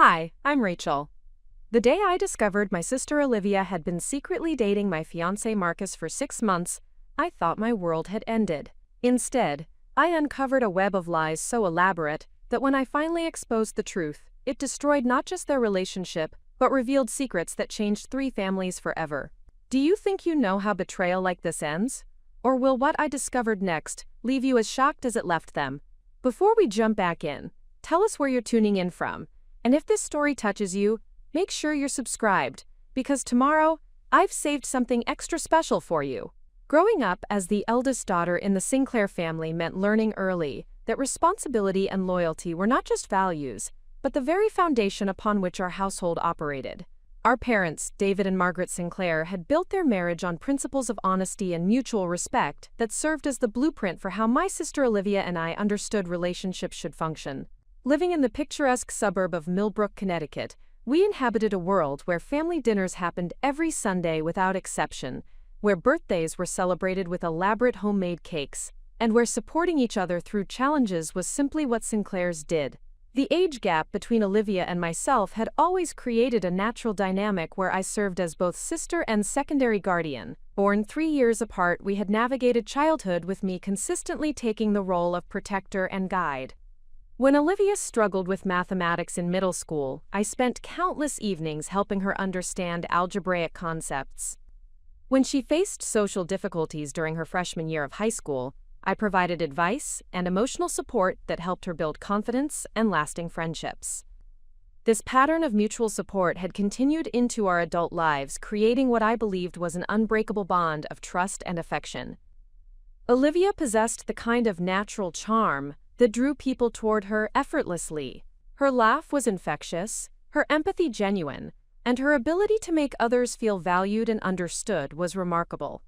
Hi, I'm Rachel. The day I discovered my sister Olivia had been secretly dating my fiancé Marcus for 6 months, I thought my world had ended. Instead, I uncovered a web of lies so elaborate that when I finally exposed the truth, it destroyed not just their relationship, but revealed secrets that changed 3 families forever. Do you think you know how betrayal like this ends? Or will what I discovered next leave you as shocked as it left them? Before we jump back in, tell us where you're tuning in from. And if this story touches you, make sure you're subscribed, because tomorrow, I've saved something extra special for you. Growing up as the eldest daughter in the Sinclair family meant learning early that responsibility and loyalty were not just values, but the very foundation upon which our household operated. Our parents, David and Margaret Sinclair, had built their marriage on principles of honesty and mutual respect that served as the blueprint for how my sister Olivia and I understood relationships should function. Living in the picturesque suburb of Millbrook, Connecticut, we inhabited a world where family dinners happened every Sunday without exception, where birthdays were celebrated with elaborate homemade cakes, and where supporting each other through challenges was simply what Sinclairs did. The age gap between Olivia and myself had always created a natural dynamic where I served as both sister and secondary guardian. Born 3 years apart, we had navigated childhood with me consistently taking the role of protector and guide. When Olivia struggled with mathematics in middle school, I spent countless evenings helping her understand algebraic concepts. When she faced social difficulties during her freshman year of high school, I provided advice and emotional support that helped her build confidence and lasting friendships. This pattern of mutual support had continued into our adult lives, creating what I believed was an unbreakable bond of trust and affection. Olivia possessed the kind of natural charm that drew people toward her effortlessly. Her laugh was infectious, her empathy genuine, and her ability to make others feel valued and understood was remarkable.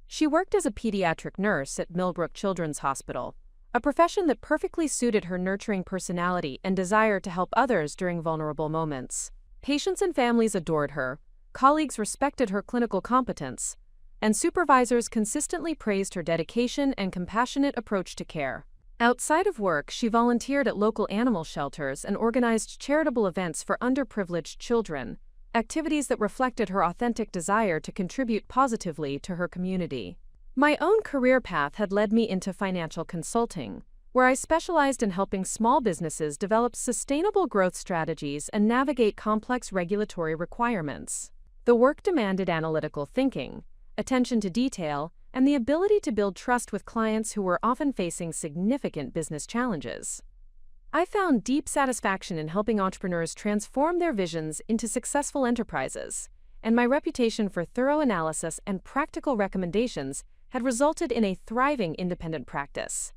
She worked as a pediatric nurse at Millbrook Children's Hospital, a profession that perfectly suited her nurturing personality and desire to help others during vulnerable moments. Patients and families adored her, colleagues respected her clinical competence, and supervisors consistently praised her dedication and compassionate approach to care. Outside of work, she volunteered at local animal shelters and organized charitable events for underprivileged children, activities that reflected her authentic desire to contribute positively to her community. My own career path had led me into financial consulting, where I specialized in helping small businesses develop sustainable growth strategies and navigate complex regulatory requirements. The work demanded analytical thinking, attention to detail, and the ability to build trust with clients who were often facing significant business challenges. I found deep satisfaction in helping entrepreneurs transform their visions into successful enterprises, and my reputation for thorough analysis and practical recommendations had resulted in a thriving independent practice.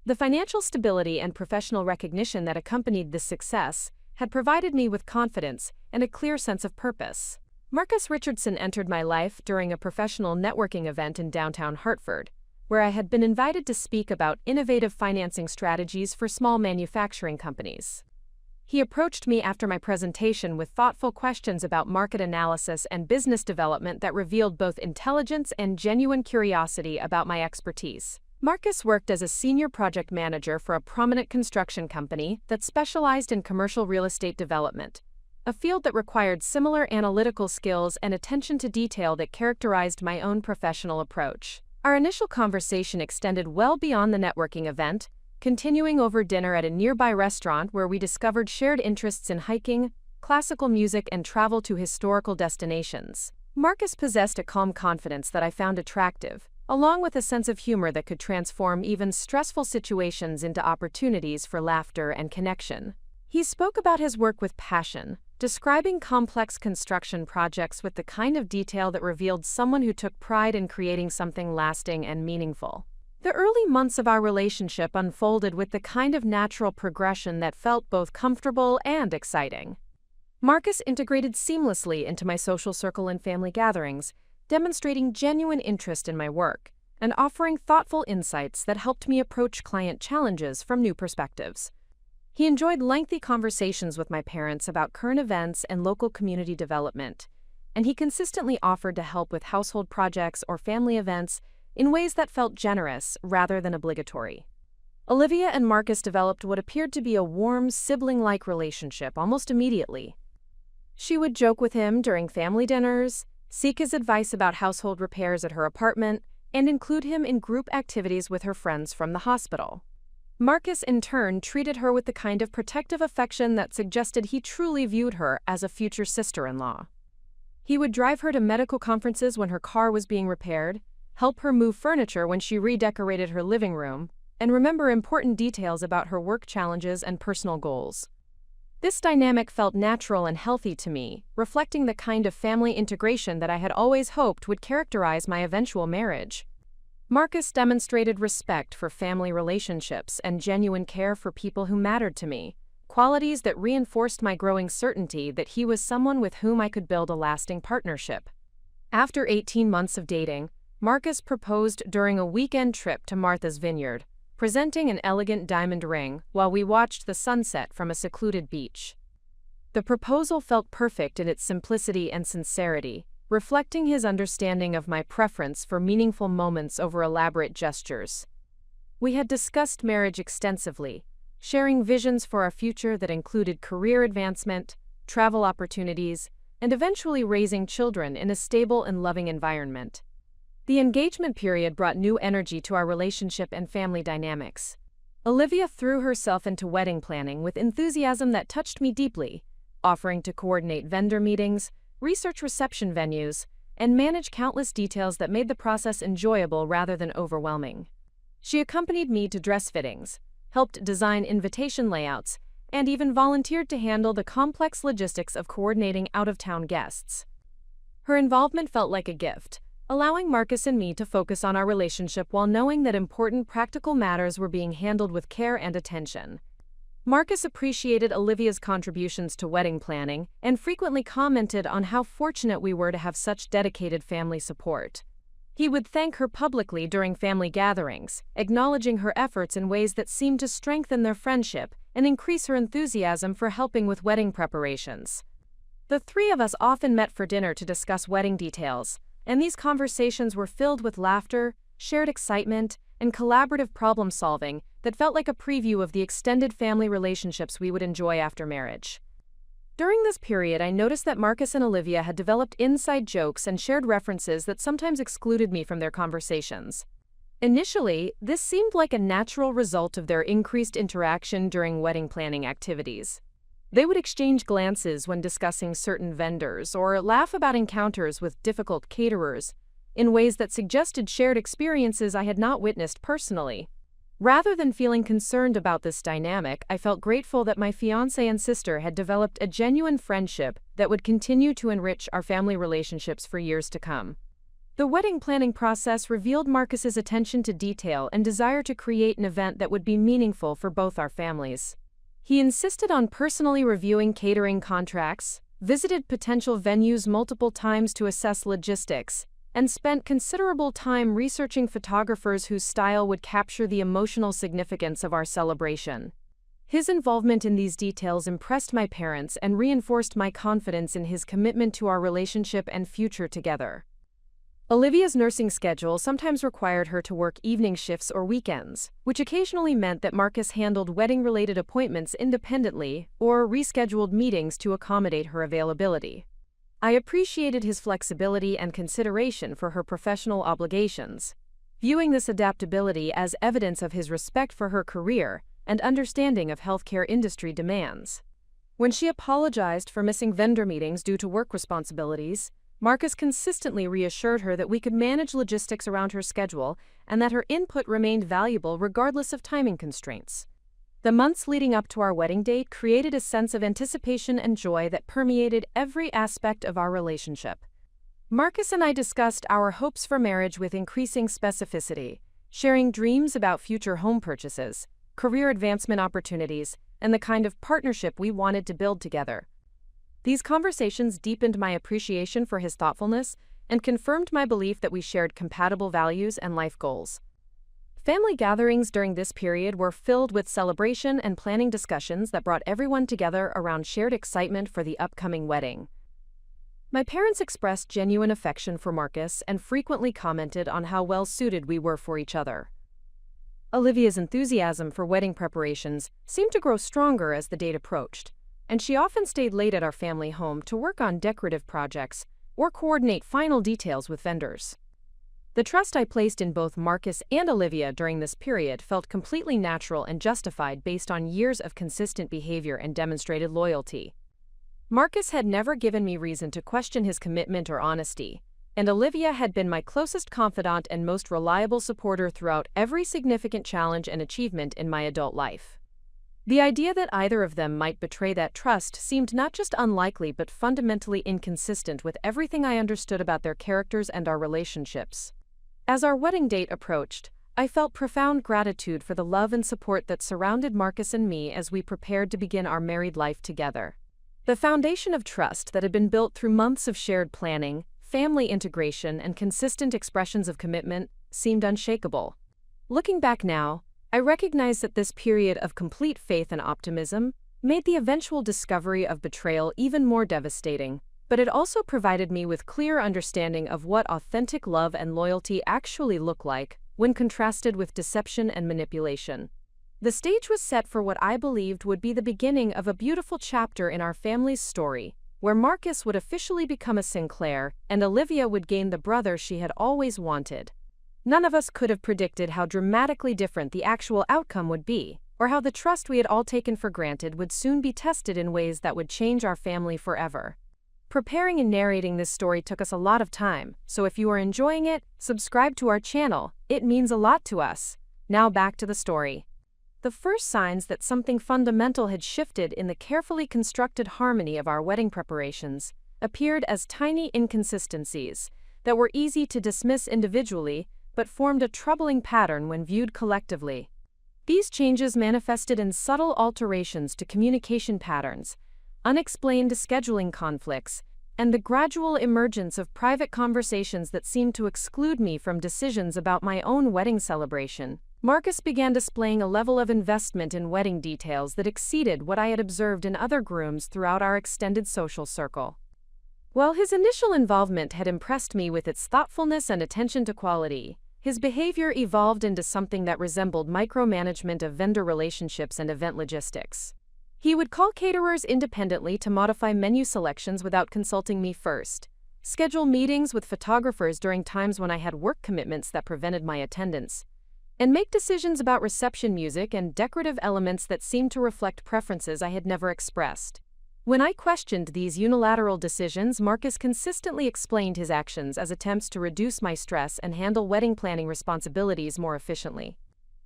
The financial stability and professional recognition that accompanied this success had provided me with confidence and a clear sense of purpose. Marcus Richardson entered my life during a professional networking event in downtown Hartford, where I had been invited to speak about innovative financing strategies for small manufacturing companies. He approached me after my presentation with thoughtful questions about market analysis and business development that revealed both intelligence and genuine curiosity about my expertise. Marcus worked as a senior project manager for a prominent construction company that specialized in commercial real estate development, a field that required similar analytical skills and attention to detail that characterized my own professional approach. Our initial conversation extended well beyond the networking event, continuing over dinner at a nearby restaurant where we discovered shared interests in hiking, classical music, and travel to historical destinations. Marcus possessed a calm confidence that I found attractive, along with a sense of humor that could transform even stressful situations into opportunities for laughter and connection. He spoke about his work with passion, describing complex construction projects with the kind of detail that revealed someone who took pride in creating something lasting and meaningful. The early months of our relationship unfolded with the kind of natural progression that felt both comfortable and exciting. Marcus integrated seamlessly into my social circle and family gatherings, demonstrating genuine interest in my work and offering thoughtful insights that helped me approach client challenges from new perspectives. He enjoyed lengthy conversations with my parents about current events and local community development, and he consistently offered to help with household projects or family events in ways that felt generous rather than obligatory. Olivia and Marcus developed what appeared to be a warm, sibling-like relationship almost immediately. She would joke with him during family dinners, seek his advice about household repairs at her apartment, and include him in group activities with her friends from the hospital. Marcus, in turn, treated her with the kind of protective affection that suggested he truly viewed her as a future sister-in-law. He would drive her to medical conferences when her car was being repaired, help her move furniture when she redecorated her living room, and remember important details about her work challenges and personal goals. This dynamic felt natural and healthy to me, reflecting the kind of family integration that I had always hoped would characterize my eventual marriage. Marcus demonstrated respect for family relationships and genuine care for people who mattered to me, qualities that reinforced my growing certainty that he was someone with whom I could build a lasting partnership. After 18 months of dating, Marcus proposed during a weekend trip to Martha's Vineyard, presenting an elegant diamond ring while we watched the sunset from a secluded beach. The proposal felt perfect in its simplicity and sincerity, reflecting his understanding of my preference for meaningful moments over elaborate gestures. We had discussed marriage extensively, sharing visions for our future that included career advancement, travel opportunities, and eventually raising children in a stable and loving environment. The engagement period brought new energy to our relationship and family dynamics. Olivia threw herself into wedding planning with enthusiasm that touched me deeply, offering to coordinate vendor meetings, research reception venues, and manage countless details that made the process enjoyable rather than overwhelming. She accompanied me to dress fittings, helped design invitation layouts, and even volunteered to handle the complex logistics of coordinating out-of-town guests. Her involvement felt like a gift, allowing Marcus and me to focus on our relationship while knowing that important practical matters were being handled with care and attention. Marcus appreciated Olivia's contributions to wedding planning and frequently commented on how fortunate we were to have such dedicated family support. He would thank her publicly during family gatherings, acknowledging her efforts in ways that seemed to strengthen their friendship and increase her enthusiasm for helping with wedding preparations. The three of us often met for dinner to discuss wedding details, and these conversations were filled with laughter, shared excitement, and collaborative problem-solving that felt like a preview of the extended family relationships we would enjoy after marriage. During this period, I noticed that Marcus and Olivia had developed inside jokes and shared references that sometimes excluded me from their conversations. Initially, this seemed like a natural result of their increased interaction during wedding planning activities. They would exchange glances when discussing certain vendors or laugh about encounters with difficult caterers in ways that suggested shared experiences I had not witnessed personally. Rather than feeling concerned about this dynamic, I felt grateful that my fiancé and sister had developed a genuine friendship that would continue to enrich our family relationships for years to come. The wedding planning process revealed Marcus's attention to detail and desire to create an event that would be meaningful for both our families. He insisted on personally reviewing catering contracts, visited potential venues multiple times to assess logistics, and spent considerable time researching photographers whose style would capture the emotional significance of our celebration. His involvement in these details impressed my parents and reinforced my confidence in his commitment to our relationship and future together. Olivia's nursing schedule sometimes required her to work evening shifts or weekends, which occasionally meant that Marcus handled wedding-related appointments independently or rescheduled meetings to accommodate her availability. I appreciated his flexibility and consideration for her professional obligations, viewing this adaptability as evidence of his respect for her career and understanding of healthcare industry demands. When she apologized for missing vendor meetings due to work responsibilities, Marcus consistently reassured her that we could manage logistics around her schedule and that her input remained valuable regardless of timing constraints. The months leading up to our wedding date created a sense of anticipation and joy that permeated every aspect of our relationship. Marcus and I discussed our hopes for marriage with increasing specificity, sharing dreams about future home purchases, career advancement opportunities, and the kind of partnership we wanted to build together. These conversations deepened my appreciation for his thoughtfulness and confirmed my belief that we shared compatible values and life goals. Family gatherings during this period were filled with celebration and planning discussions that brought everyone together around shared excitement for the upcoming wedding. My parents expressed genuine affection for Marcus and frequently commented on how well suited we were for each other. Olivia's enthusiasm for wedding preparations seemed to grow stronger as the date approached, and she often stayed late at our family home to work on decorative projects or coordinate final details with vendors. The trust I placed in both Marcus and Olivia during this period felt completely natural and justified based on years of consistent behavior and demonstrated loyalty. Marcus had never given me reason to question his commitment or honesty, and Olivia had been my closest confidant and most reliable supporter throughout every significant challenge and achievement in my adult life. The idea that either of them might betray that trust seemed not just unlikely but fundamentally inconsistent with everything I understood about their characters and our relationships. As our wedding date approached, I felt profound gratitude for the love and support that surrounded Marcus and me as we prepared to begin our married life together. The foundation of trust that had been built through months of shared planning, family integration, and consistent expressions of commitment seemed unshakable. Looking back now, I recognize that this period of complete faith and optimism made the eventual discovery of betrayal even more devastating, but it also provided me with clear understanding of what authentic love and loyalty actually look like when contrasted with deception and manipulation. The stage was set for what I believed would be the beginning of a beautiful chapter in our family's story, where Marcus would officially become a Sinclair and Olivia would gain the brother she had always wanted. None of us could have predicted how dramatically different the actual outcome would be, or how the trust we had all taken for granted would soon be tested in ways that would change our family forever. Preparing and narrating this story took us a lot of time, so if you are enjoying it, subscribe to our channel. It means a lot to us. Now back to the story. The first signs that something fundamental had shifted in the carefully constructed harmony of our wedding preparations appeared as tiny inconsistencies that were easy to dismiss individually but formed a troubling pattern when viewed collectively. These changes manifested in subtle alterations to communication patterns, unexplained scheduling conflicts, and the gradual emergence of private conversations that seemed to exclude me from decisions about my own wedding celebration. Marcus began displaying a level of investment in wedding details that exceeded what I had observed in other grooms throughout our extended social circle. While his initial involvement had impressed me with its thoughtfulness and attention to quality, his behavior evolved into something that resembled micromanagement of vendor relationships and event logistics. He would call caterers independently to modify menu selections without consulting me first, schedule meetings with photographers during times when I had work commitments that prevented my attendance, and make decisions about reception music and decorative elements that seemed to reflect preferences I had never expressed. When I questioned these unilateral decisions, Marcus consistently explained his actions as attempts to reduce my stress and handle wedding planning responsibilities more efficiently.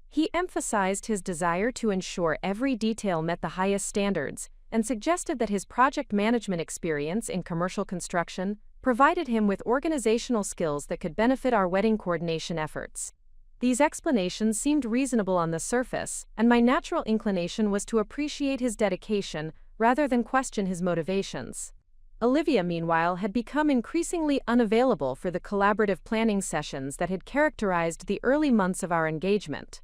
He emphasized his desire to ensure every detail met the highest standards and suggested that his project management experience in commercial construction provided him with organizational skills that could benefit our wedding coordination efforts. These explanations seemed reasonable on the surface, and my natural inclination was to appreciate his dedication rather than question his motivations. Olivia, meanwhile, had become increasingly unavailable for the collaborative planning sessions that had characterized the early months of our engagement.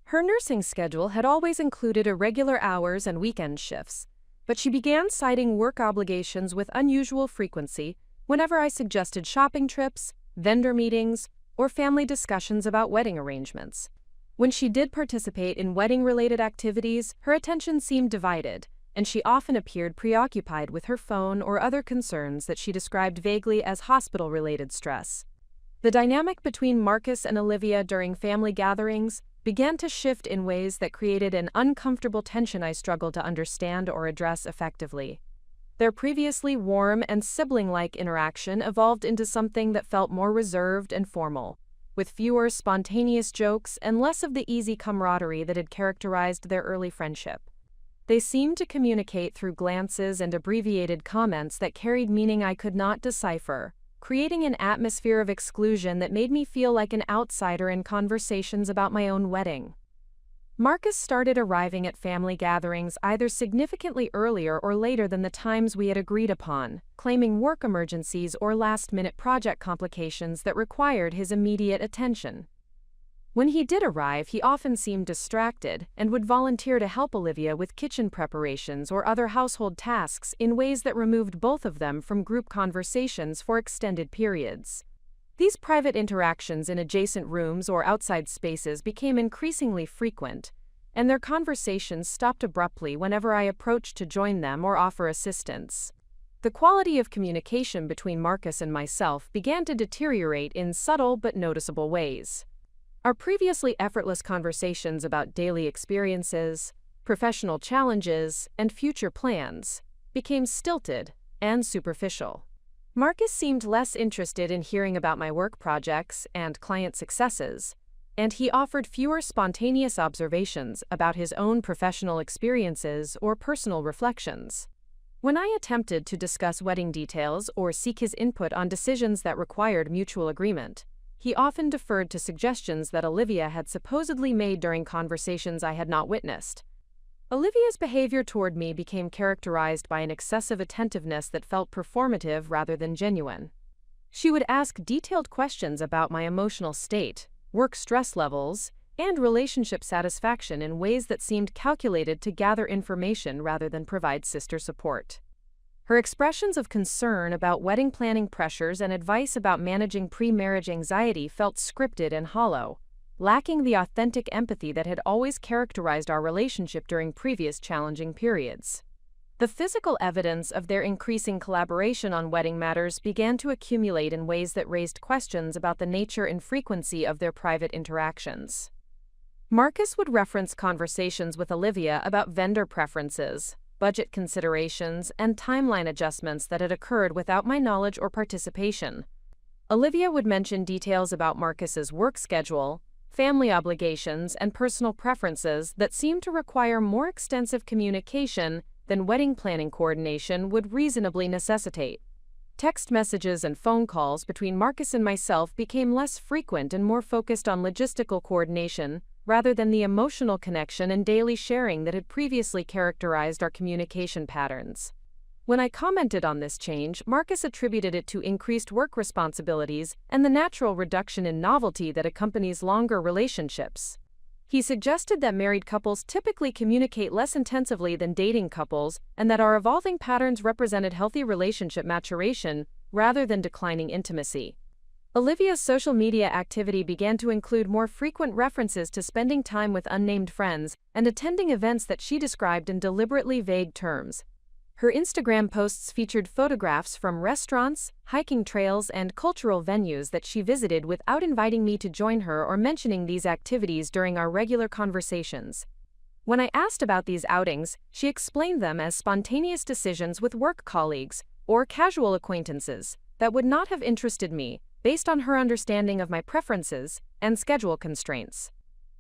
Her nursing schedule had always included irregular hours and weekend shifts, but she began citing work obligations with unusual frequency whenever I suggested shopping trips, vendor meetings, or family discussions about wedding arrangements. When she did participate in wedding-related activities, her attention seemed divided, and she often appeared preoccupied with her phone or other concerns that she described vaguely as hospital-related stress. The dynamic between Marcus and Olivia during family gatherings began to shift in ways that created an uncomfortable tension I struggled to understand or address effectively. Their previously warm and sibling-like interaction evolved into something that felt more reserved and formal, with fewer spontaneous jokes and less of the easy camaraderie that had characterized their early friendship. They seemed to communicate through glances and abbreviated comments that carried meaning I could not decipher, creating an atmosphere of exclusion that made me feel like an outsider in conversations about my own wedding. Marcus started arriving at family gatherings either significantly earlier or later than the times we had agreed upon, claiming work emergencies or last-minute project complications that required his immediate attention. When he did arrive, he often seemed distracted and would volunteer to help Olivia with kitchen preparations or other household tasks in ways that removed both of them from group conversations for extended periods. These private interactions in adjacent rooms or outside spaces became increasingly frequent, and their conversations stopped abruptly whenever I approached to join them or offer assistance. The quality of communication between Marcus and myself began to deteriorate in subtle but noticeable ways. Our previously effortless conversations about daily experiences, professional challenges, and future plans became stilted and superficial. Marcus seemed less interested in hearing about my work projects and client successes, and he offered fewer spontaneous observations about his own professional experiences or personal reflections. When I attempted to discuss wedding details or seek his input on decisions that required mutual agreement, he often deferred to suggestions that Olivia had supposedly made during conversations I had not witnessed. Olivia's behavior toward me became characterized by an excessive attentiveness that felt performative rather than genuine. She would ask detailed questions about my emotional state, work stress levels, and relationship satisfaction in ways that seemed calculated to gather information rather than provide sister support. Her expressions of concern about wedding planning pressures and advice about managing pre-marriage anxiety felt scripted and hollow, lacking the authentic empathy that had always characterized our relationship during previous challenging periods. The physical evidence of their increasing collaboration on wedding matters began to accumulate in ways that raised questions about the nature and frequency of their private interactions. Marcus would reference conversations with Olivia about vendor preferences, budget considerations, and timeline adjustments that had occurred without my knowledge or participation. Olivia would mention details about Marcus's work schedule, family obligations, and personal preferences that seemed to require more extensive communication than wedding planning coordination would reasonably necessitate. Text messages and phone calls between Marcus and myself became less frequent and more focused on logistical coordination rather than the emotional connection and daily sharing that had previously characterized our communication patterns. When I commented on this change, Marcus attributed it to increased work responsibilities and the natural reduction in novelty that accompanies longer relationships. He suggested that married couples typically communicate less intensively than dating couples and that our evolving patterns represented healthy relationship maturation rather than declining intimacy. Olivia's social media activity began to include more frequent references to spending time with unnamed friends and attending events that she described in deliberately vague terms. Her Instagram posts featured photographs from restaurants, hiking trails, and cultural venues that she visited without inviting me to join her or mentioning these activities during our regular conversations. When I asked about these outings, she explained them as spontaneous decisions with work colleagues or casual acquaintances that would not have interested me, based on her understanding of my preferences and schedule constraints.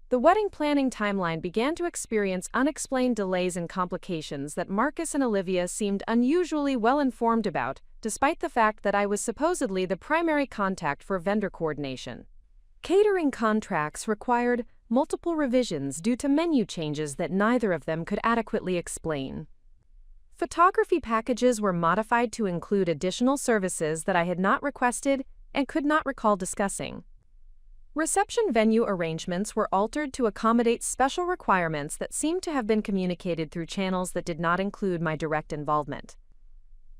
The wedding planning timeline began to experience unexplained delays and complications that Marcus and Olivia seemed unusually well informed about, despite the fact that I was supposedly the primary contact for vendor coordination. Catering contracts required multiple revisions due to menu changes that neither of them could adequately explain. Photography packages were modified to include additional services that I had not requested and could not recall discussing. Reception venue arrangements were altered to accommodate special requirements that seemed to have been communicated through channels that did not include my direct involvement.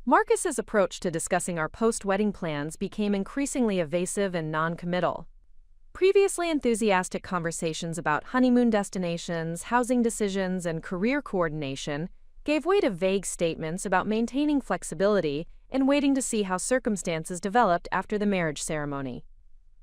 Marcus's approach to discussing our post-wedding plans became increasingly evasive and non-committal. Previously enthusiastic conversations about honeymoon destinations, housing decisions, and career coordination gave way to vague statements about maintaining flexibility and waiting to see how circumstances developed after the marriage ceremony.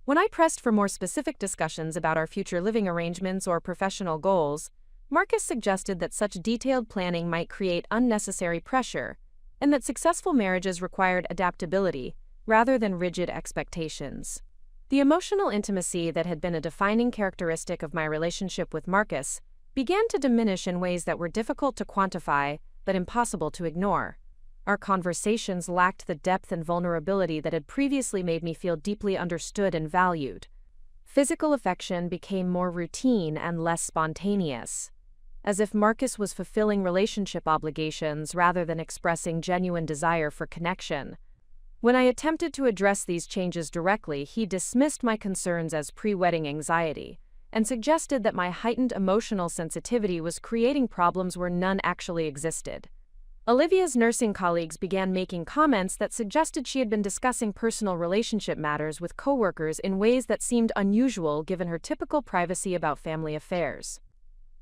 When I pressed for more specific discussions about our future living arrangements or professional goals, Marcus suggested that such detailed planning might create unnecessary pressure, and that successful marriages required adaptability rather than rigid expectations. The emotional intimacy that had been a defining characteristic of my relationship with Marcus began to diminish in ways that were difficult to quantify but impossible to ignore. Our conversations lacked the depth and vulnerability that had previously made me feel deeply understood and valued. Physical affection became more routine and less spontaneous, as if Marcus was fulfilling relationship obligations rather than expressing genuine desire for connection. When I attempted to address these changes directly, he dismissed my concerns as pre-wedding anxiety and suggested that my heightened emotional sensitivity was creating problems where none actually existed. Olivia's nursing colleagues began making comments that suggested she had been discussing personal relationship matters with coworkers in ways that seemed unusual given her typical privacy about family affairs.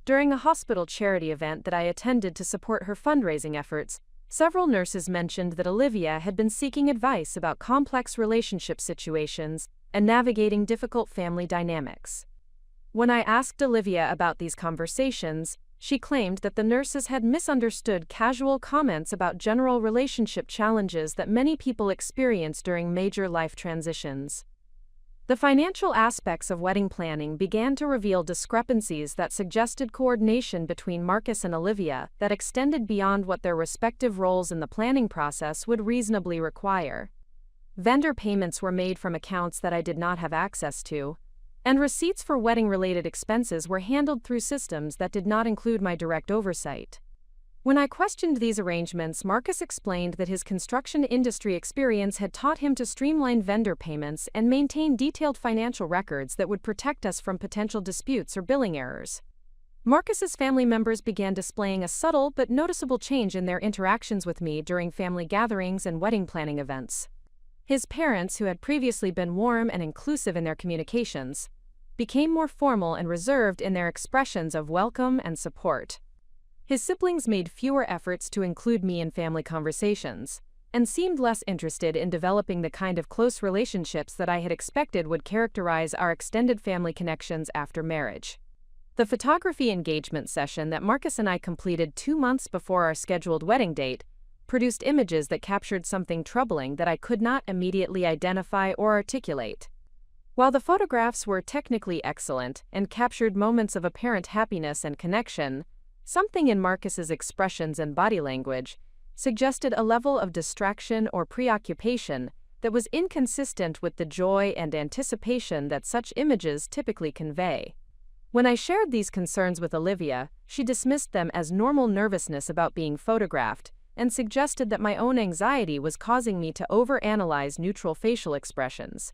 During a hospital charity event that I attended to support her fundraising efforts, several nurses mentioned that Olivia had been seeking advice about complex relationship situations and navigating difficult family dynamics. When I asked Olivia about these conversations, she claimed that the nurses had misunderstood casual comments about general relationship challenges that many people experience during major life transitions. The financial aspects of wedding planning began to reveal discrepancies that suggested coordination between Marcus and Olivia that extended beyond what their respective roles in the planning process would reasonably require. Vendor payments were made from accounts that I did not have access to, and receipts for wedding-related expenses were handled through systems that did not include my direct oversight. When I questioned these arrangements, Marcus explained that his construction industry experience had taught him to streamline vendor payments and maintain detailed financial records that would protect us from potential disputes or billing errors. Marcus's family members began displaying a subtle but noticeable change in their interactions with me during family gatherings and wedding planning events. His parents, who had previously been warm and inclusive in their communications, became more formal and reserved in their expressions of welcome and support. His siblings made fewer efforts to include me in family conversations, and seemed less interested in developing the kind of close relationships that I had expected would characterize our extended family connections after marriage. The photography engagement session that Marcus and I completed 2 months before our scheduled wedding date produced images that captured something troubling that I could not immediately identify or articulate. While the photographs were technically excellent and captured moments of apparent happiness and connection, something in Marcus's expressions and body language suggested a level of distraction or preoccupation that was inconsistent with the joy and anticipation that such images typically convey. When I shared these concerns with Olivia, she dismissed them as normal nervousness about being photographed and suggested that my own anxiety was causing me to overanalyze neutral facial expressions.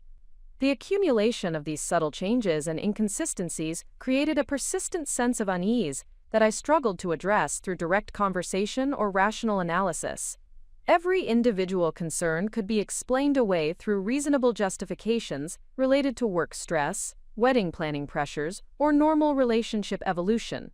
The accumulation of these subtle changes and inconsistencies created a persistent sense of unease that I struggled to address through direct conversation or rational analysis. Every individual concern could be explained away through reasonable justifications related to work stress, wedding planning pressures, or normal relationship evolution.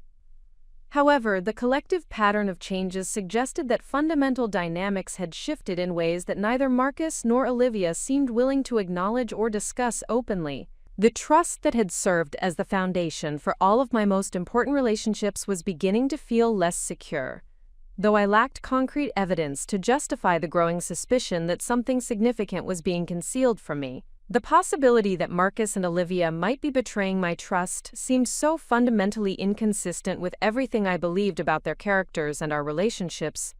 However, the collective pattern of changes suggested that fundamental dynamics had shifted in ways that neither Marcus nor Olivia seemed willing to acknowledge or discuss openly. The trust that had served as the foundation for all of my most important relationships was beginning to feel less secure, though I lacked concrete evidence to justify the growing suspicion that something significant was being concealed from me. The possibility that Marcus and Olivia might be betraying my trust seemed so fundamentally inconsistent with everything I believed about their characters and our relationships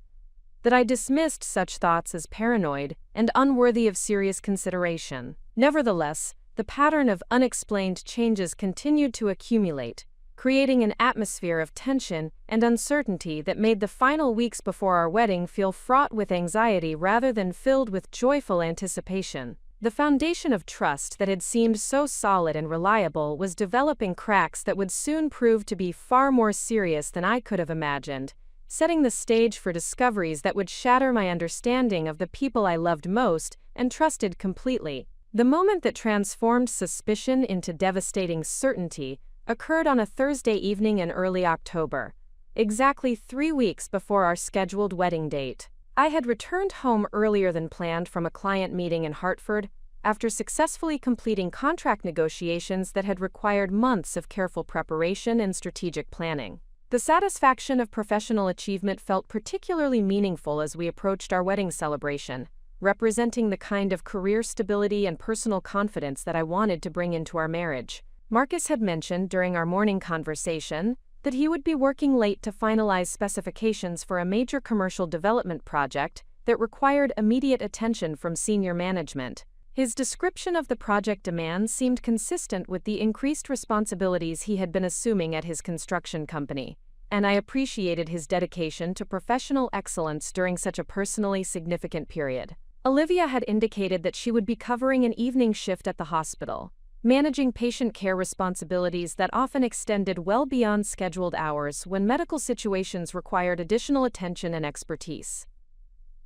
that I dismissed such thoughts as paranoid and unworthy of serious consideration. Nevertheless, the pattern of unexplained changes continued to accumulate, creating an atmosphere of tension and uncertainty that made the final weeks before our wedding feel fraught with anxiety rather than filled with joyful anticipation. The foundation of trust that had seemed so solid and reliable was developing cracks that would soon prove to be far more serious than I could have imagined, setting the stage for discoveries that would shatter my understanding of the people I loved most and trusted completely. The moment that transformed suspicion into devastating certainty occurred on a Thursday evening in early October, exactly 3 weeks before our scheduled wedding date. I had returned home earlier than planned from a client meeting in Hartford after successfully completing contract negotiations that had required months of careful preparation and strategic planning. The satisfaction of professional achievement felt particularly meaningful as we approached our wedding celebration, representing the kind of career stability and personal confidence that I wanted to bring into our marriage. Marcus had mentioned during our morning conversation that he would be working late to finalize specifications for a major commercial development project that required immediate attention from senior management. His description of the project demands seemed consistent with the increased responsibilities he had been assuming at his construction company, and I appreciated his dedication to professional excellence during such a personally significant period. Olivia had indicated that she would be covering an evening shift at the hospital, managing patient care responsibilities that often extended well beyond scheduled hours when medical situations required additional attention and expertise.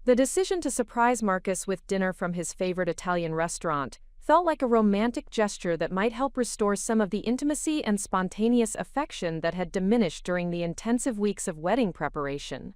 The decision to surprise Marcus with dinner from his favorite Italian restaurant felt like a romantic gesture that might help restore some of the intimacy and spontaneous affection that had diminished during the intensive weeks of wedding preparation.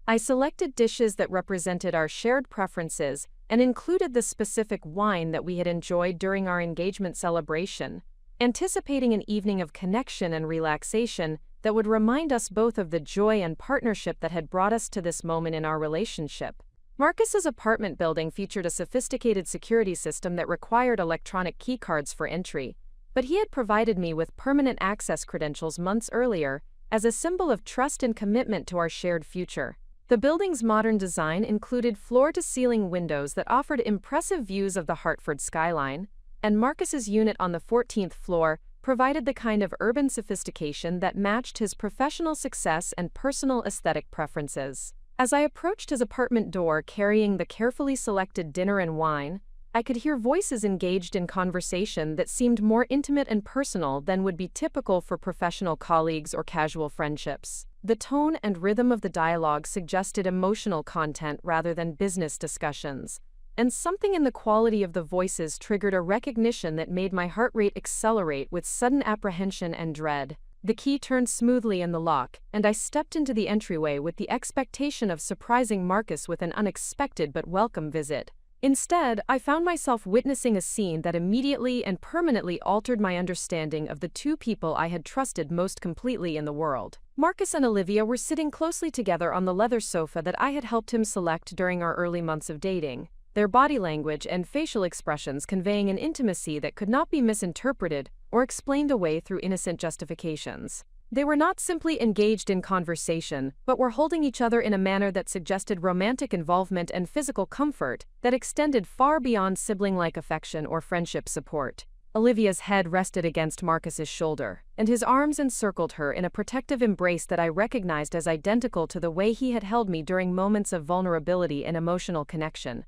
I selected dishes that represented our shared preferences and included the specific wine that we had enjoyed during our engagement celebration, anticipating an evening of connection and relaxation that would remind us both of the joy and partnership that had brought us to this moment in our relationship. Marcus's apartment building featured a sophisticated security system that required electronic keycards for entry, but he had provided me with permanent access credentials months earlier as a symbol of trust and commitment to our shared future. The building's modern design included floor-to-ceiling windows that offered impressive views of the Hartford skyline, and Marcus's unit on the 14th floor provided the kind of urban sophistication that matched his professional success and personal aesthetic preferences. As I approached his apartment door carrying the carefully selected dinner and wine, I could hear voices engaged in conversation that seemed more intimate and personal than would be typical for professional colleagues or casual friendships. The tone and rhythm of the dialogue suggested emotional content rather than business discussions, and something in the quality of the voices triggered a recognition that made my heart rate accelerate with sudden apprehension and dread. The key turned smoothly in the lock, and I stepped into the entryway with the expectation of surprising Marcus with an unexpected but welcome visit. Instead, I found myself witnessing a scene that immediately and permanently altered my understanding of the two people I had trusted most completely in the world. Marcus and Olivia were sitting closely together on the leather sofa that I had helped him select during our early months of dating, their body language and facial expressions conveying an intimacy that could not be misinterpreted or explained away through innocent justifications. They were not simply engaged in conversation, but were holding each other in a manner that suggested romantic involvement and physical comfort that extended far beyond sibling-like affection or friendship support. Olivia's head rested against Marcus's shoulder, and his arms encircled her in a protective embrace that I recognized as identical to the way he had held me during moments of vulnerability and emotional connection.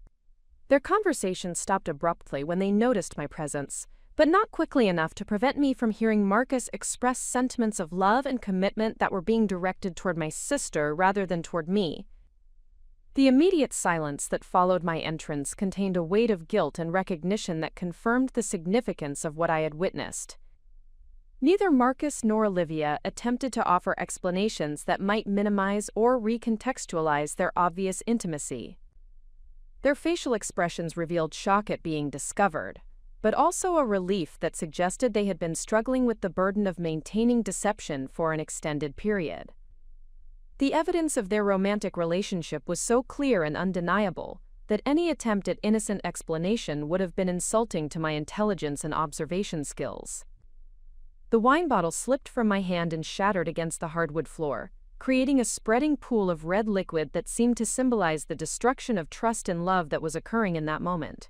Their conversation stopped abruptly when they noticed my presence, but not quickly enough to prevent me from hearing Marcus express sentiments of love and commitment that were being directed toward my sister rather than toward me. The immediate silence that followed my entrance contained a weight of guilt and recognition that confirmed the significance of what I had witnessed. Neither Marcus nor Olivia attempted to offer explanations that might minimize or recontextualize their obvious intimacy. Their facial expressions revealed shock at being discovered, but also a relief that suggested they had been struggling with the burden of maintaining deception for an extended period. The evidence of their romantic relationship was so clear and undeniable that any attempt at innocent explanation would have been insulting to my intelligence and observation skills. The wine bottle slipped from my hand and shattered against the hardwood floor, creating a spreading pool of red liquid that seemed to symbolize the destruction of trust and love that was occurring in that moment.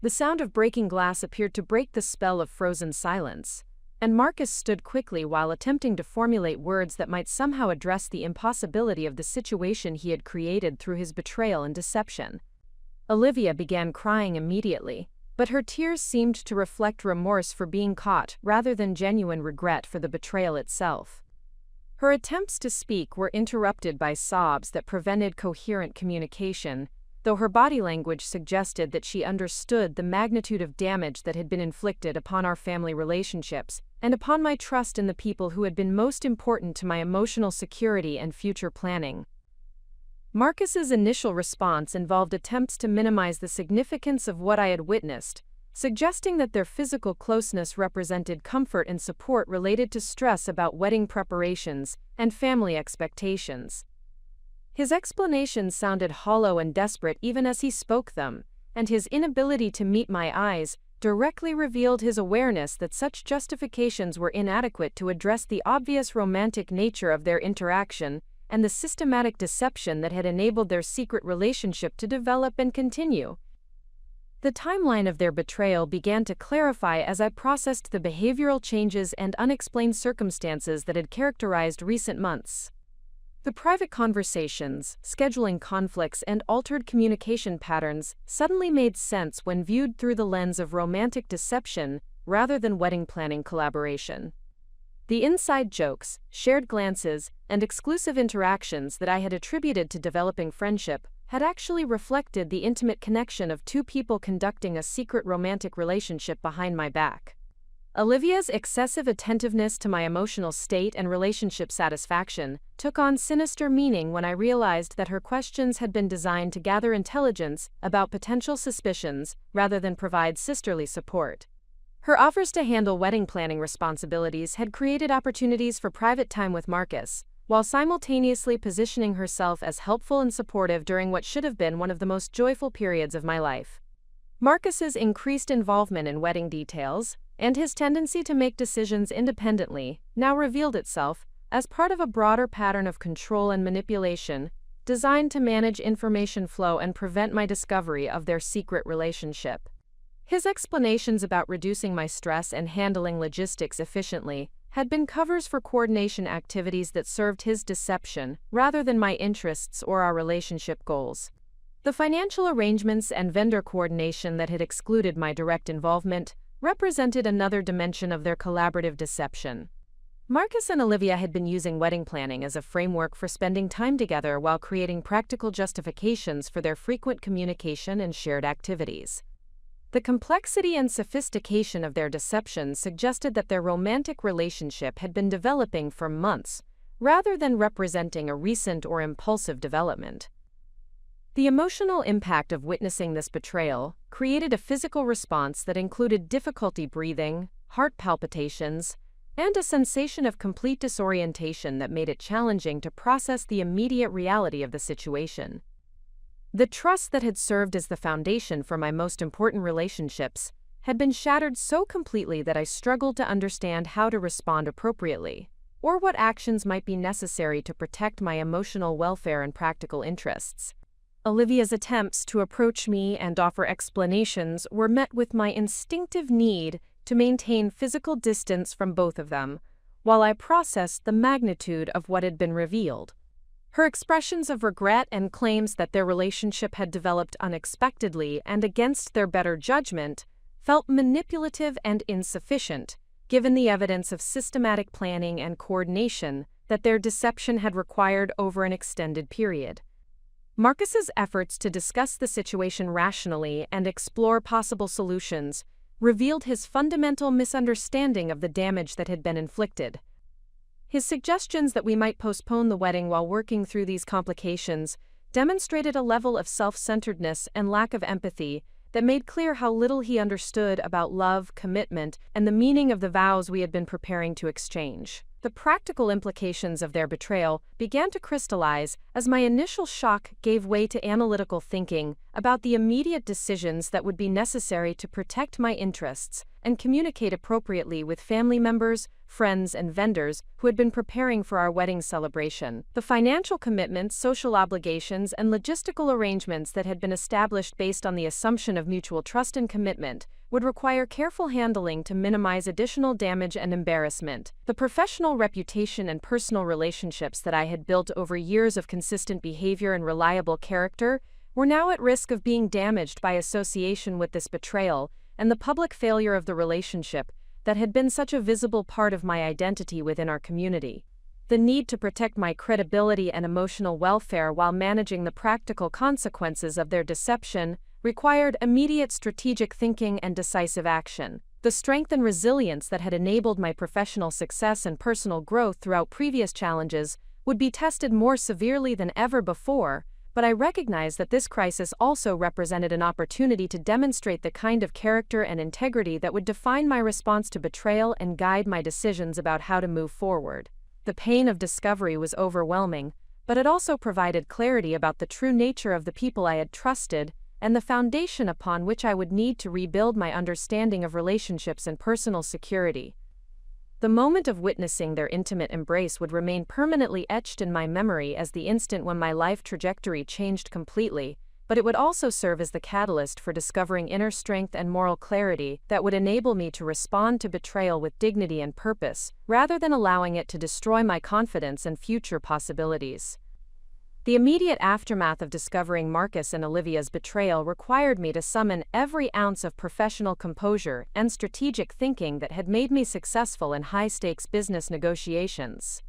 The sound of breaking glass appeared to break the spell of frozen silence, and Marcus stood quickly while attempting to formulate words that might somehow address the impossibility of the situation he had created through his betrayal and deception. Olivia began crying immediately, but her tears seemed to reflect remorse for being caught rather than genuine regret for the betrayal itself. Her attempts to speak were interrupted by sobs that prevented coherent communication, though her body language suggested that she understood the magnitude of damage that had been inflicted upon our family relationships and upon my trust in the people who had been most important to my emotional security and future planning. Marcus's initial response involved attempts to minimize the significance of what I had witnessed, suggesting that their physical closeness represented comfort and support related to stress about wedding preparations and family expectations. His explanations sounded hollow and desperate even as he spoke them, and his inability to meet my eyes directly revealed his awareness that such justifications were inadequate to address the obvious romantic nature of their interaction and the systematic deception that had enabled their secret relationship to develop and continue. The timeline of their betrayal began to clarify as I processed the behavioral changes and unexplained circumstances that had characterized recent months. The private conversations, scheduling conflicts, and altered communication patterns suddenly made sense when viewed through the lens of romantic deception rather than wedding planning collaboration. The inside jokes, shared glances, and exclusive interactions that I had attributed to developing friendship had actually reflected the intimate connection of two people conducting a secret romantic relationship behind my back. Olivia's excessive attentiveness to my emotional state and relationship satisfaction took on sinister meaning when I realized that her questions had been designed to gather intelligence about potential suspicions rather than provide sisterly support. Her offers to handle wedding planning responsibilities had created opportunities for private time with Marcus, while simultaneously positioning herself as helpful and supportive during what should have been one of the most joyful periods of my life. Marcus's increased involvement in wedding details, and his tendency to make decisions independently, now revealed itself as part of a broader pattern of control and manipulation designed to manage information flow and prevent my discovery of their secret relationship. His explanations about reducing my stress and handling logistics efficiently had been covers for coordination activities that served his deception rather than my interests or our relationship goals. The financial arrangements and vendor coordination that had excluded my direct involvement represented another dimension of their collaborative deception. Marcus and Olivia had been using wedding planning as a framework for spending time together while creating practical justifications for their frequent communication and shared activities. The complexity and sophistication of their deception suggested that their romantic relationship had been developing for months, rather than representing a recent or impulsive development. The emotional impact of witnessing this betrayal created a physical response that included difficulty breathing, heart palpitations, and a sensation of complete disorientation that made it challenging to process the immediate reality of the situation. The trust that had served as the foundation for my most important relationships had been shattered so completely that I struggled to understand how to respond appropriately, or what actions might be necessary to protect my emotional welfare and practical interests. Olivia's attempts to approach me and offer explanations were met with my instinctive need to maintain physical distance from both of them, while I processed the magnitude of what had been revealed. Her expressions of regret and claims that their relationship had developed unexpectedly and against their better judgment felt manipulative and insufficient, given the evidence of systematic planning and coordination that their deception had required over an extended period. Marcus's efforts to discuss the situation rationally and explore possible solutions revealed his fundamental misunderstanding of the damage that had been inflicted. His suggestions that we might postpone the wedding while working through these complications demonstrated a level of self-centeredness and lack of empathy that made clear how little he understood about love, commitment, and the meaning of the vows we had been preparing to exchange. The practical implications of their betrayal began to crystallize as my initial shock gave way to analytical thinking about the immediate decisions that would be necessary to protect my interests and communicate appropriately with family members, friends, and vendors who had been preparing for our wedding celebration. The financial commitments, social obligations, and logistical arrangements that had been established based on the assumption of mutual trust and commitment would require careful handling to minimize additional damage and embarrassment. The professional reputation and personal relationships that I had built over years of consistent behavior and reliable character were now at risk of being damaged by association with this betrayal and the public failure of the relationship that had been such a visible part of my identity within our community. The need to protect my credibility and emotional welfare while managing the practical consequences of their deception required immediate strategic thinking and decisive action. The strength and resilience that had enabled my professional success and personal growth throughout previous challenges would be tested more severely than ever before, but I recognized that this crisis also represented an opportunity to demonstrate the kind of character and integrity that would define my response to betrayal and guide my decisions about how to move forward. The pain of discovery was overwhelming, but it also provided clarity about the true nature of the people I had trusted and the foundation upon which I would need to rebuild my understanding of relationships and personal security. The moment of witnessing their intimate embrace would remain permanently etched in my memory as the instant when my life trajectory changed completely, but it would also serve as the catalyst for discovering inner strength and moral clarity that would enable me to respond to betrayal with dignity and purpose, rather than allowing it to destroy my confidence and future possibilities. The immediate aftermath of discovering Marcus and Olivia's betrayal required me to summon every ounce of professional composure and strategic thinking that had made me successful in high-stakes business negotiations.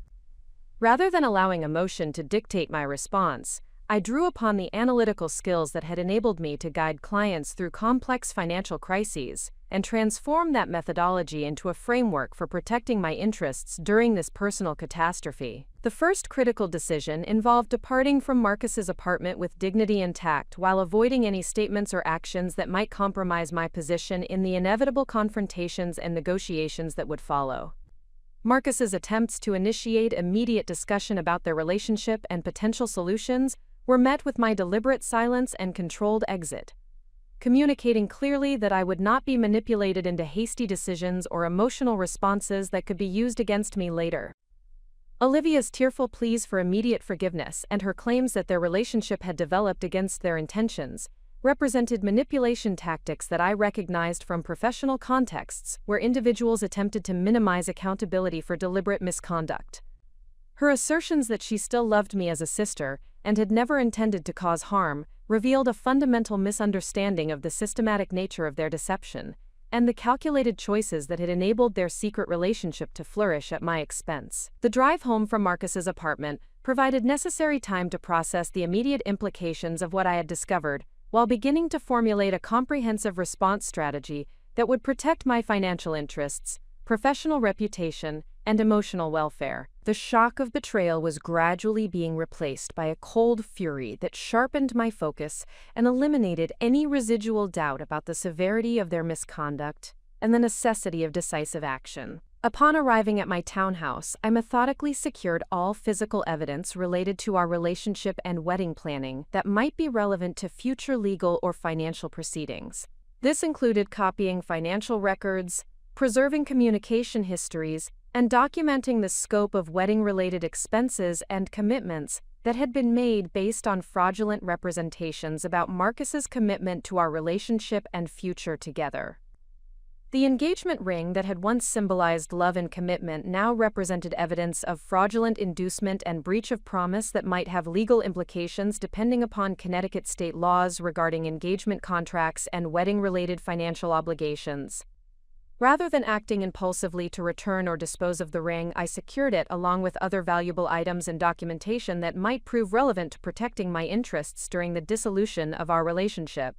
Rather than allowing emotion to dictate my response, I drew upon the analytical skills that had enabled me to guide clients through complex financial crises and transform that methodology into a framework for protecting my interests during this personal catastrophe. The first critical decision involved departing from Marcus's apartment with dignity intact while avoiding any statements or actions that might compromise my position in the inevitable confrontations and negotiations that would follow. Marcus's attempts to initiate immediate discussion about their relationship and potential solutions were met with my deliberate silence and controlled exit, communicating clearly that I would not be manipulated into hasty decisions or emotional responses that could be used against me later. Olivia's tearful pleas for immediate forgiveness and her claims that their relationship had developed against their intentions represented manipulation tactics that I recognized from professional contexts where individuals attempted to minimize accountability for deliberate misconduct. Her assertions that she still loved me as a sister and had never intended to cause harm revealed a fundamental misunderstanding of the systematic nature of their deception and the calculated choices that had enabled their secret relationship to flourish at my expense. The drive home from Marcus's apartment provided necessary time to process the immediate implications of what I had discovered, while beginning to formulate a comprehensive response strategy that would protect my financial interests, professional reputation, and emotional welfare. The shock of betrayal was gradually being replaced by a cold fury that sharpened my focus and eliminated any residual doubt about the severity of their misconduct and the necessity of decisive action. Upon arriving at my townhouse, I methodically secured all physical evidence related to our relationship and wedding planning that might be relevant to future legal or financial proceedings. This included copying financial records, preserving communication histories, and documenting the scope of wedding-related expenses and commitments that had been made based on fraudulent representations about Marcus's commitment to our relationship and future together. The engagement ring that had once symbolized love and commitment now represented evidence of fraudulent inducement and breach of promise that might have legal implications depending upon Connecticut state laws regarding engagement contracts and wedding-related financial obligations. Rather than acting impulsively to return or dispose of the ring, I secured it along with other valuable items and documentation that might prove relevant to protecting my interests during the dissolution of our relationship.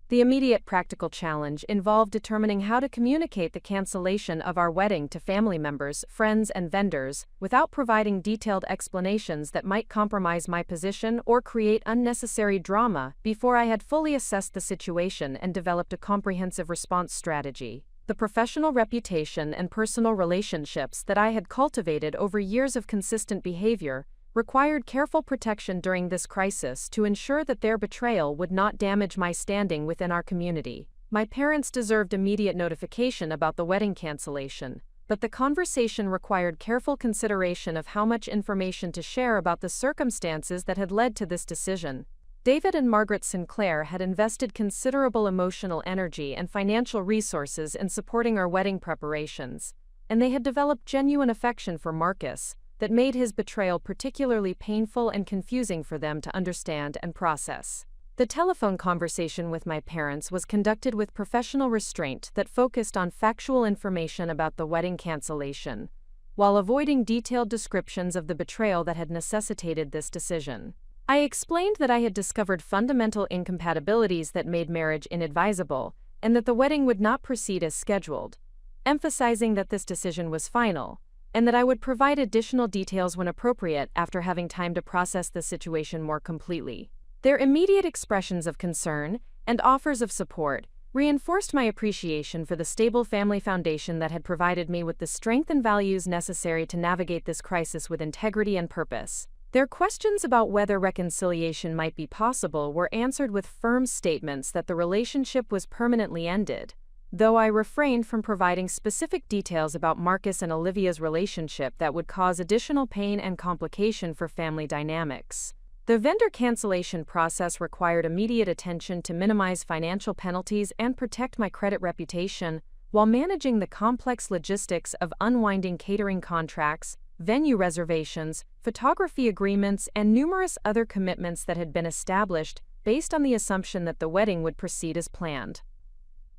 The immediate practical challenge involved determining how to communicate the cancellation of our wedding to family members, friends, and vendors without providing detailed explanations that might compromise my position or create unnecessary drama before I had fully assessed the situation and developed a comprehensive response strategy. The professional reputation and personal relationships that I had cultivated over years of consistent behavior required careful protection during this crisis to ensure that their betrayal would not damage my standing within our community. My parents deserved immediate notification about the wedding cancellation, but the conversation required careful consideration of how much information to share about the circumstances that had led to this decision. David and Margaret Sinclair had invested considerable emotional energy and financial resources in supporting our wedding preparations, and they had developed genuine affection for Marcus that made his betrayal particularly painful and confusing for them to understand and process. The telephone conversation with my parents was conducted with professional restraint that focused on factual information about the wedding cancellation, while avoiding detailed descriptions of the betrayal that had necessitated this decision. I explained that I had discovered fundamental incompatibilities that made marriage inadvisable, and that the wedding would not proceed as scheduled, emphasizing that this decision was final, and that I would provide additional details when appropriate after having time to process the situation more completely. Their immediate expressions of concern and offers of support reinforced my appreciation for the stable family foundation that had provided me with the strength and values necessary to navigate this crisis with integrity and purpose. Their questions about whether reconciliation might be possible were answered with firm statements that the relationship was permanently ended, though I refrained from providing specific details about Marcus and Olivia's relationship that would cause additional pain and complication for family dynamics. The vendor cancellation process required immediate attention to minimize financial penalties and protect my credit reputation, while managing the complex logistics of unwinding catering contracts, venue reservations, photography agreements, and numerous other commitments that had been established based on the assumption that the wedding would proceed as planned.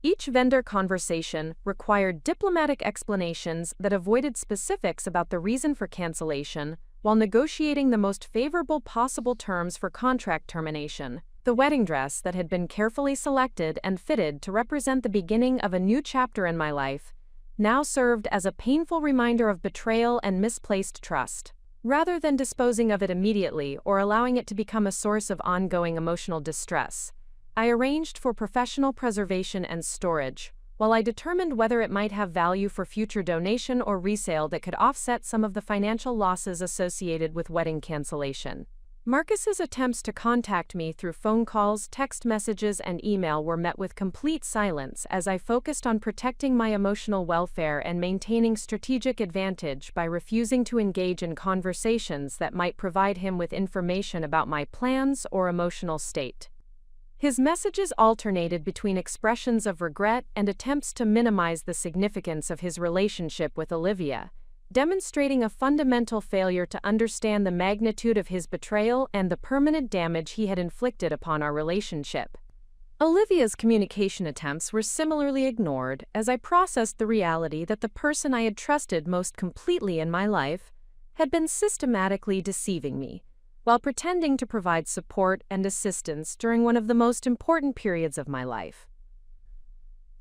Each vendor conversation required diplomatic explanations that avoided specifics about the reason for cancellation, while negotiating the most favorable possible terms for contract termination. The wedding dress that had been carefully selected and fitted to represent the beginning of a new chapter in my life now served as a painful reminder of betrayal and misplaced trust. Rather than disposing of it immediately or allowing it to become a source of ongoing emotional distress, I arranged for professional preservation and storage, while I determined whether it might have value for future donation or resale that could offset some of the financial losses associated with wedding cancellation. Marcus's attempts to contact me through phone calls, text messages, and email were met with complete silence as I focused on protecting my emotional welfare and maintaining strategic advantage by refusing to engage in conversations that might provide him with information about my plans or emotional state. His messages alternated between expressions of regret and attempts to minimize the significance of his relationship with Olivia, demonstrating a fundamental failure to understand the magnitude of his betrayal and the permanent damage he had inflicted upon our relationship. Olivia's communication attempts were similarly ignored as I processed the reality that the person I had trusted most completely in my life had been systematically deceiving me, while pretending to provide support and assistance during one of the most important periods of my life.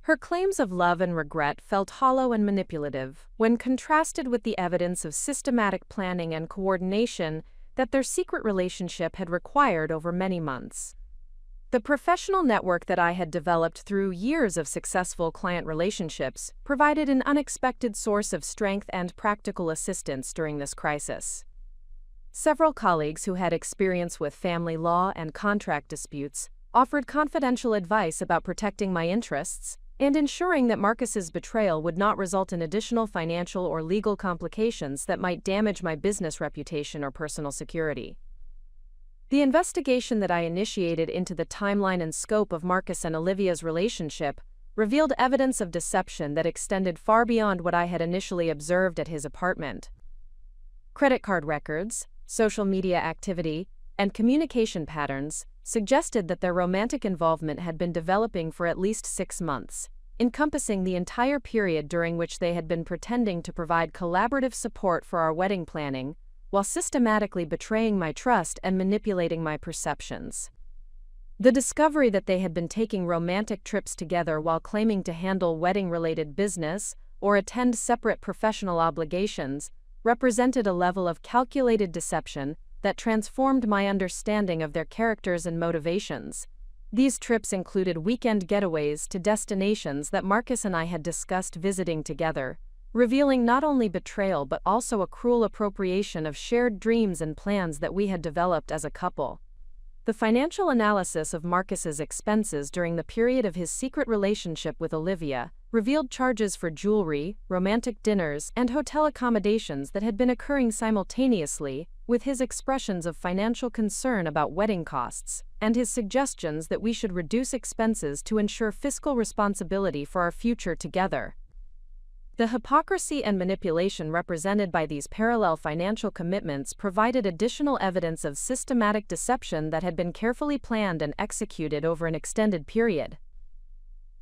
Her claims of love and regret felt hollow and manipulative when contrasted with the evidence of systematic planning and coordination that their secret relationship had required over many months. The professional network that I had developed through years of successful client relationships provided an unexpected source of strength and practical assistance during this crisis. Several colleagues who had experience with family law and contract disputes offered confidential advice about protecting my interests and ensuring that Marcus's betrayal would not result in additional financial or legal complications that might damage my business reputation or personal security. The investigation that I initiated into the timeline and scope of Marcus and Olivia's relationship revealed evidence of deception that extended far beyond what I had initially observed at his apartment. Credit card records, social media activity, and communication patterns suggested that their romantic involvement had been developing for at least 6 months, encompassing the entire period during which they had been pretending to provide collaborative support for our wedding planning, while systematically betraying my trust and manipulating my perceptions. The discovery that they had been taking romantic trips together while claiming to handle wedding-related business or attend separate professional obligations represented a level of calculated deception that transformed my understanding of their characters and motivations. These trips included weekend getaways to destinations that Marcus and I had discussed visiting together, revealing not only betrayal but also a cruel appropriation of shared dreams and plans that we had developed as a couple. The financial analysis of Marcus's expenses during the period of his secret relationship with Olivia revealed charges for jewelry, romantic dinners, and hotel accommodations that had been occurring simultaneously with his expressions of financial concern about wedding costs and his suggestions that we should reduce expenses to ensure fiscal responsibility for our future together. The hypocrisy and manipulation represented by these parallel financial commitments provided additional evidence of systematic deception that had been carefully planned and executed over an extended period.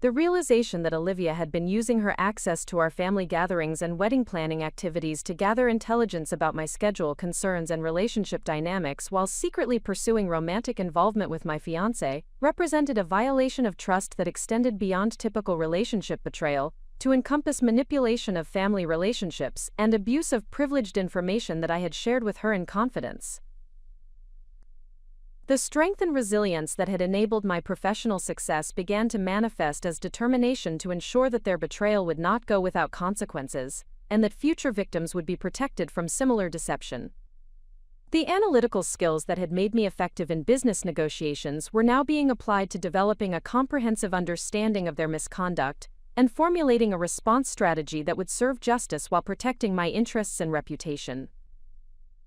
The realization that Olivia had been using her access to our family gatherings and wedding planning activities to gather intelligence about my schedule, concerns, and relationship dynamics while secretly pursuing romantic involvement with my fiancé represented a violation of trust that extended beyond typical relationship betrayal to encompass manipulation of family relationships and abuse of privileged information that I had shared with her in confidence. The strength and resilience that had enabled my professional success began to manifest as determination to ensure that their betrayal would not go without consequences, and that future victims would be protected from similar deception. The analytical skills that had made me effective in business negotiations were now being applied to developing a comprehensive understanding of their misconduct and formulating a response strategy that would serve justice while protecting my interests and reputation.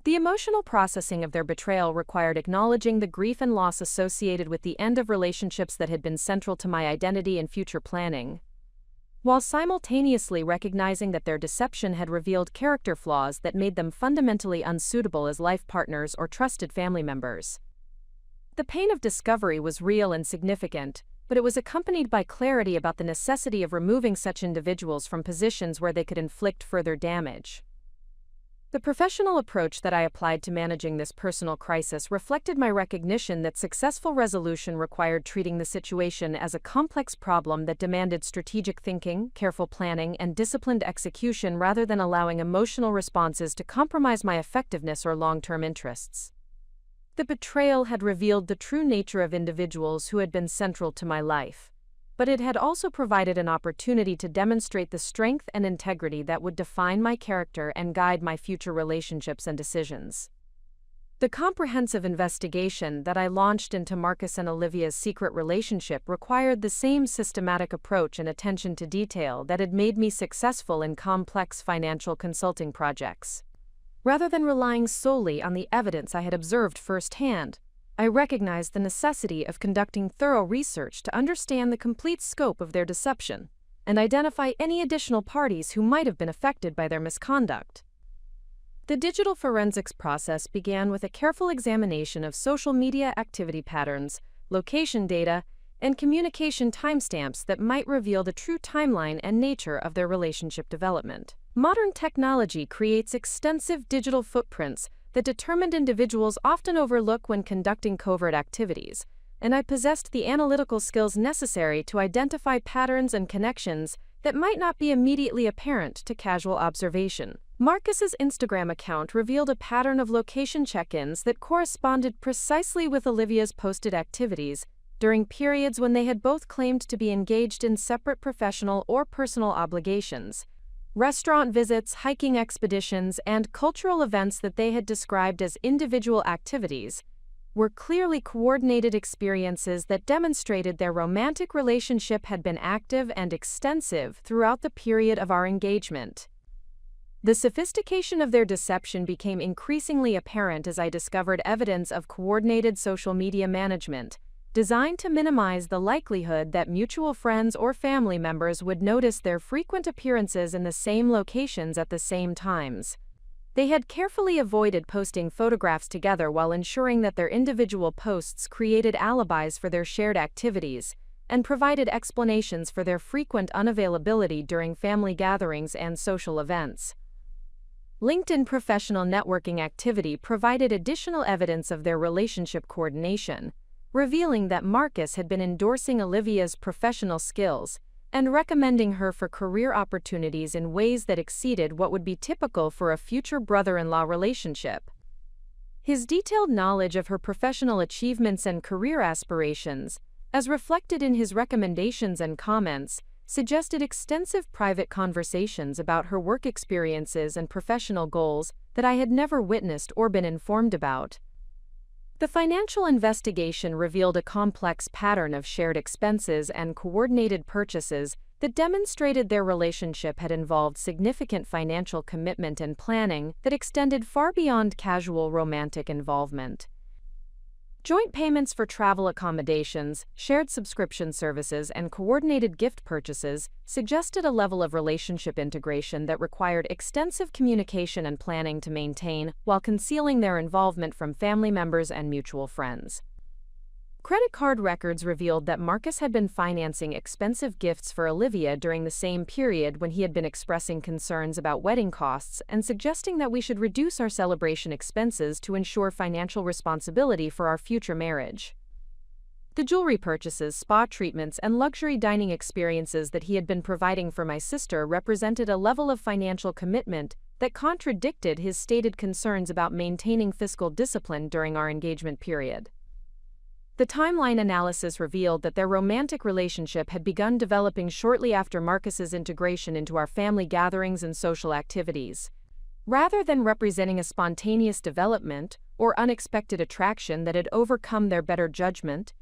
The emotional processing of their betrayal required acknowledging the grief and loss associated with the end of relationships that had been central to my identity and future planning, while simultaneously recognizing that their deception had revealed character flaws that made them fundamentally unsuitable as life partners or trusted family members. The pain of discovery was real and significant, but it was accompanied by clarity about the necessity of removing such individuals from positions where they could inflict further damage. The professional approach that I applied to managing this personal crisis reflected my recognition that successful resolution required treating the situation as a complex problem that demanded strategic thinking, careful planning, and disciplined execution rather than allowing emotional responses to compromise my effectiveness or long-term interests. The betrayal had revealed the true nature of individuals who had been central to my life, but it had also provided an opportunity to demonstrate the strength and integrity that would define my character and guide my future relationships and decisions. The comprehensive investigation that I launched into Marcus and Olivia's secret relationship required the same systematic approach and attention to detail that had made me successful in complex financial consulting projects. Rather than relying solely on the evidence I had observed firsthand, I recognized the necessity of conducting thorough research to understand the complete scope of their deception and identify any additional parties who might have been affected by their misconduct. The digital forensics process began with a careful examination of social media activity patterns, location data, and communication timestamps that might reveal the true timeline and nature of their relationship development. Modern technology creates extensive digital footprints that determined individuals often overlook when conducting covert activities, and I possessed the analytical skills necessary to identify patterns and connections that might not be immediately apparent to casual observation. Marcus's Instagram account revealed a pattern of location check-ins that corresponded precisely with Olivia's posted activities during periods when they had both claimed to be engaged in separate professional or personal obligations. Restaurant visits, hiking expeditions, and cultural events that they had described as individual activities were clearly coordinated experiences that demonstrated their romantic relationship had been active and extensive throughout the period of our engagement. The sophistication of their deception became increasingly apparent as I discovered evidence of coordinated social media management, designed to minimize the likelihood that mutual friends or family members would notice their frequent appearances in the same locations at the same times. They had carefully avoided posting photographs together while ensuring that their individual posts created alibis for their shared activities and provided explanations for their frequent unavailability during family gatherings and social events. LinkedIn professional networking activity provided additional evidence of their relationship coordination, revealing that Marcus had been endorsing Olivia's professional skills and recommending her for career opportunities in ways that exceeded what would be typical for a future brother-in-law relationship. His detailed knowledge of her professional achievements and career aspirations, as reflected in his recommendations and comments, suggested extensive private conversations about her work experiences and professional goals that I had never witnessed or been informed about. The financial investigation revealed a complex pattern of shared expenses and coordinated purchases that demonstrated their relationship had involved significant financial commitment and planning that extended far beyond casual romantic involvement. Joint payments for travel accommodations, shared subscription services, and coordinated gift purchases suggested a level of relationship integration that required extensive communication and planning to maintain, while concealing their involvement from family members and mutual friends. Credit card records revealed that Marcus had been financing expensive gifts for Olivia during the same period when he had been expressing concerns about wedding costs and suggesting that we should reduce our celebration expenses to ensure financial responsibility for our future marriage. The jewelry purchases, spa treatments, and luxury dining experiences that he had been providing for my sister represented a level of financial commitment that contradicted his stated concerns about maintaining fiscal discipline during our engagement period. The timeline analysis revealed that their romantic relationship had begun developing shortly after Marcus's integration into our family gatherings and social activities. Rather than representing a spontaneous development or unexpected attraction that had overcome their better judgment,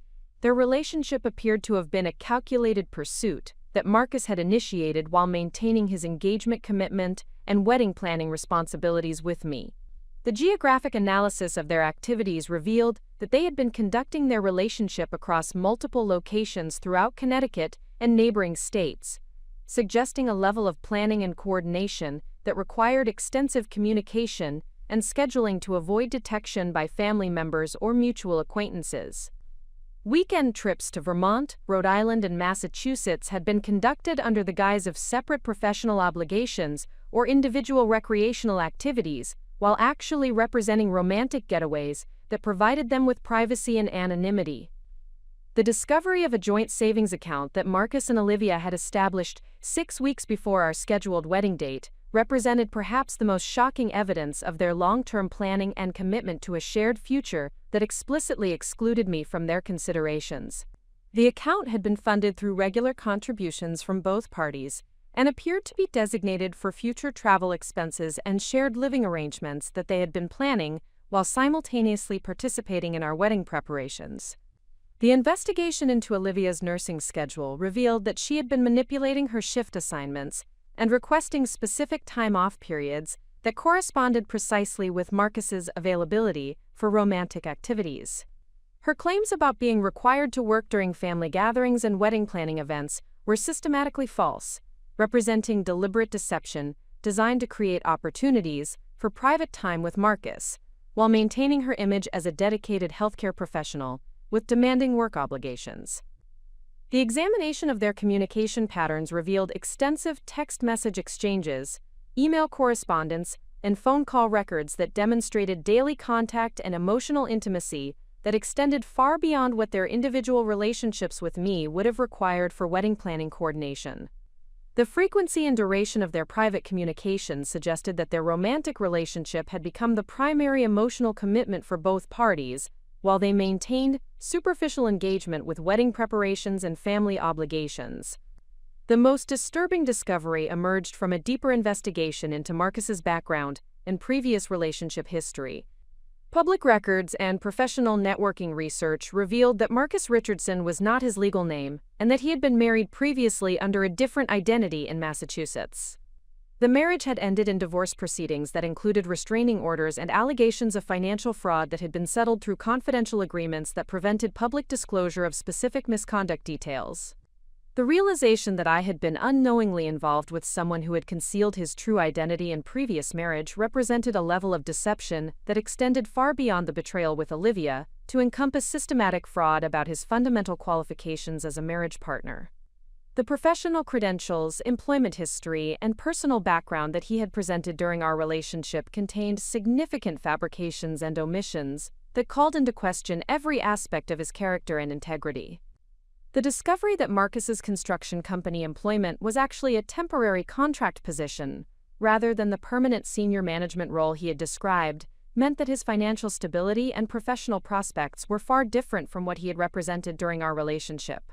their relationship appeared to have been a calculated pursuit that Marcus had initiated while maintaining his engagement commitment and wedding planning responsibilities with me. The geographic analysis of their activities revealed that they had been conducting their relationship across multiple locations throughout Connecticut and neighboring states, suggesting a level of planning and coordination that required extensive communication and scheduling to avoid detection by family members or mutual acquaintances. Weekend trips to Vermont, Rhode Island, and Massachusetts had been conducted under the guise of separate professional obligations or individual recreational activities, while actually representing romantic getaways that provided them with privacy and anonymity. The discovery of a joint savings account that Marcus and Olivia had established 6 weeks before our scheduled wedding date represented perhaps the most shocking evidence of their long-term planning and commitment to a shared future that explicitly excluded me from their considerations. The account had been funded through regular contributions from both parties and appeared to be designated for future travel expenses and shared living arrangements that they had been planning while simultaneously participating in our wedding preparations. The investigation into Olivia's nursing schedule revealed that she had been manipulating her shift assignments and requesting specific time-off periods that corresponded precisely with Marcus's availability for romantic activities. Her claims about being required to work during family gatherings and wedding planning events were systematically false, representing deliberate deception designed to create opportunities for private time with Marcus, while maintaining her image as a dedicated healthcare professional with demanding work obligations. The examination of their communication patterns revealed extensive text message exchanges, email correspondence, and phone call records that demonstrated daily contact and emotional intimacy that extended far beyond what their individual relationships with me would have required for wedding planning coordination. The frequency and duration of their private communications suggested that their romantic relationship had become the primary emotional commitment for both parties, while they maintained superficial engagement with wedding preparations and family obligations. The most disturbing discovery emerged from a deeper investigation into Marcus's background and previous relationship history. Public records and professional networking research revealed that Marcus Richardson was not his legal name and that he had been married previously under a different identity in Massachusetts. The marriage had ended in divorce proceedings that included restraining orders and allegations of financial fraud that had been settled through confidential agreements that prevented public disclosure of specific misconduct details. The realization that I had been unknowingly involved with someone who had concealed his true identity in previous marriage represented a level of deception that extended far beyond the betrayal with Olivia to encompass systematic fraud about his fundamental qualifications as a marriage partner. The professional credentials, employment history, and personal background that he had presented during our relationship contained significant fabrications and omissions that called into question every aspect of his character and integrity. The discovery that Marcus's construction company employment was actually a temporary contract position, rather than the permanent senior management role he had described, meant that his financial stability and professional prospects were far different from what he had represented during our relationship.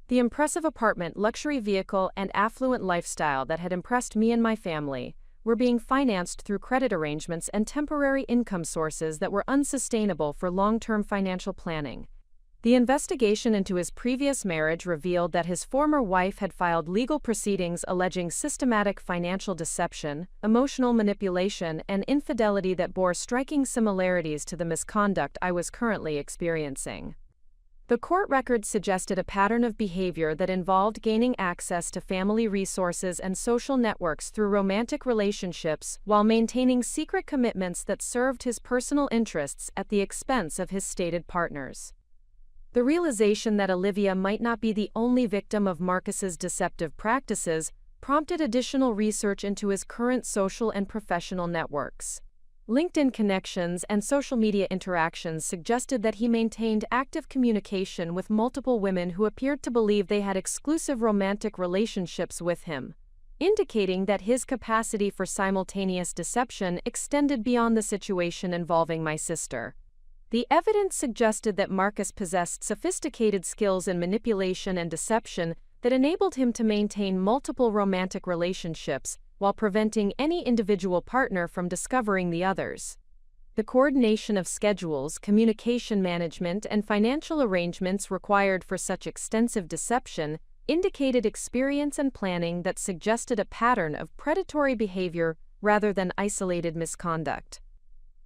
The impressive apartment, luxury vehicle, and affluent lifestyle that had impressed me and my family were being financed through credit arrangements and temporary income sources that were unsustainable for long-term financial planning. The investigation into his previous marriage revealed that his former wife had filed legal proceedings alleging systematic financial deception, emotional manipulation, and infidelity that bore striking similarities to the misconduct I was currently experiencing. The court records suggested a pattern of behavior that involved gaining access to family resources and social networks through romantic relationships while maintaining secret commitments that served his personal interests at the expense of his stated partners. The realization that Olivia might not be the only victim of Marcus's deceptive practices prompted additional research into his current social and professional networks. LinkedIn connections and social media interactions suggested that he maintained active communication with multiple women who appeared to believe they had exclusive romantic relationships with him, indicating that his capacity for simultaneous deception extended beyond the situation involving my sister. The evidence suggested that Marcus possessed sophisticated skills in manipulation and deception that enabled him to maintain multiple romantic relationships while preventing any individual partner from discovering the others. The coordination of schedules, communication management, and financial arrangements required for such extensive deception indicated experience and planning that suggested a pattern of predatory behavior rather than isolated misconduct.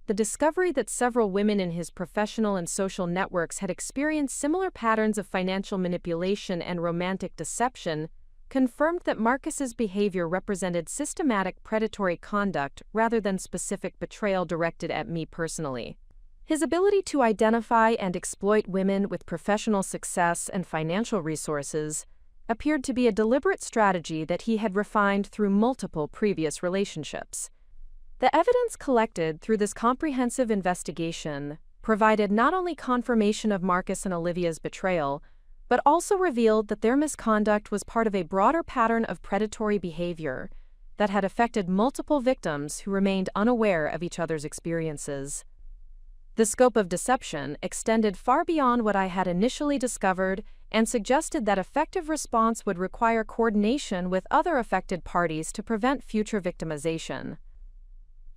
the discovery that several women in his professional and social networks had experienced similar patterns of financial manipulation and romantic deception confirmed that Marcus's behavior represented systematic predatory conduct rather than specific betrayal directed at me personally. His ability to identify and exploit women with professional success and financial resources appeared to be a deliberate strategy that he had refined through multiple previous relationships. The evidence collected through this comprehensive investigation provided not only confirmation of Marcus and Olivia's betrayal, but also revealed that their misconduct was part of a broader pattern of predatory behavior that had affected multiple victims who remained unaware of each other's experiences. The scope of deception extended far beyond what I had initially discovered and suggested that effective response would require coordination with other affected parties to prevent future victimization.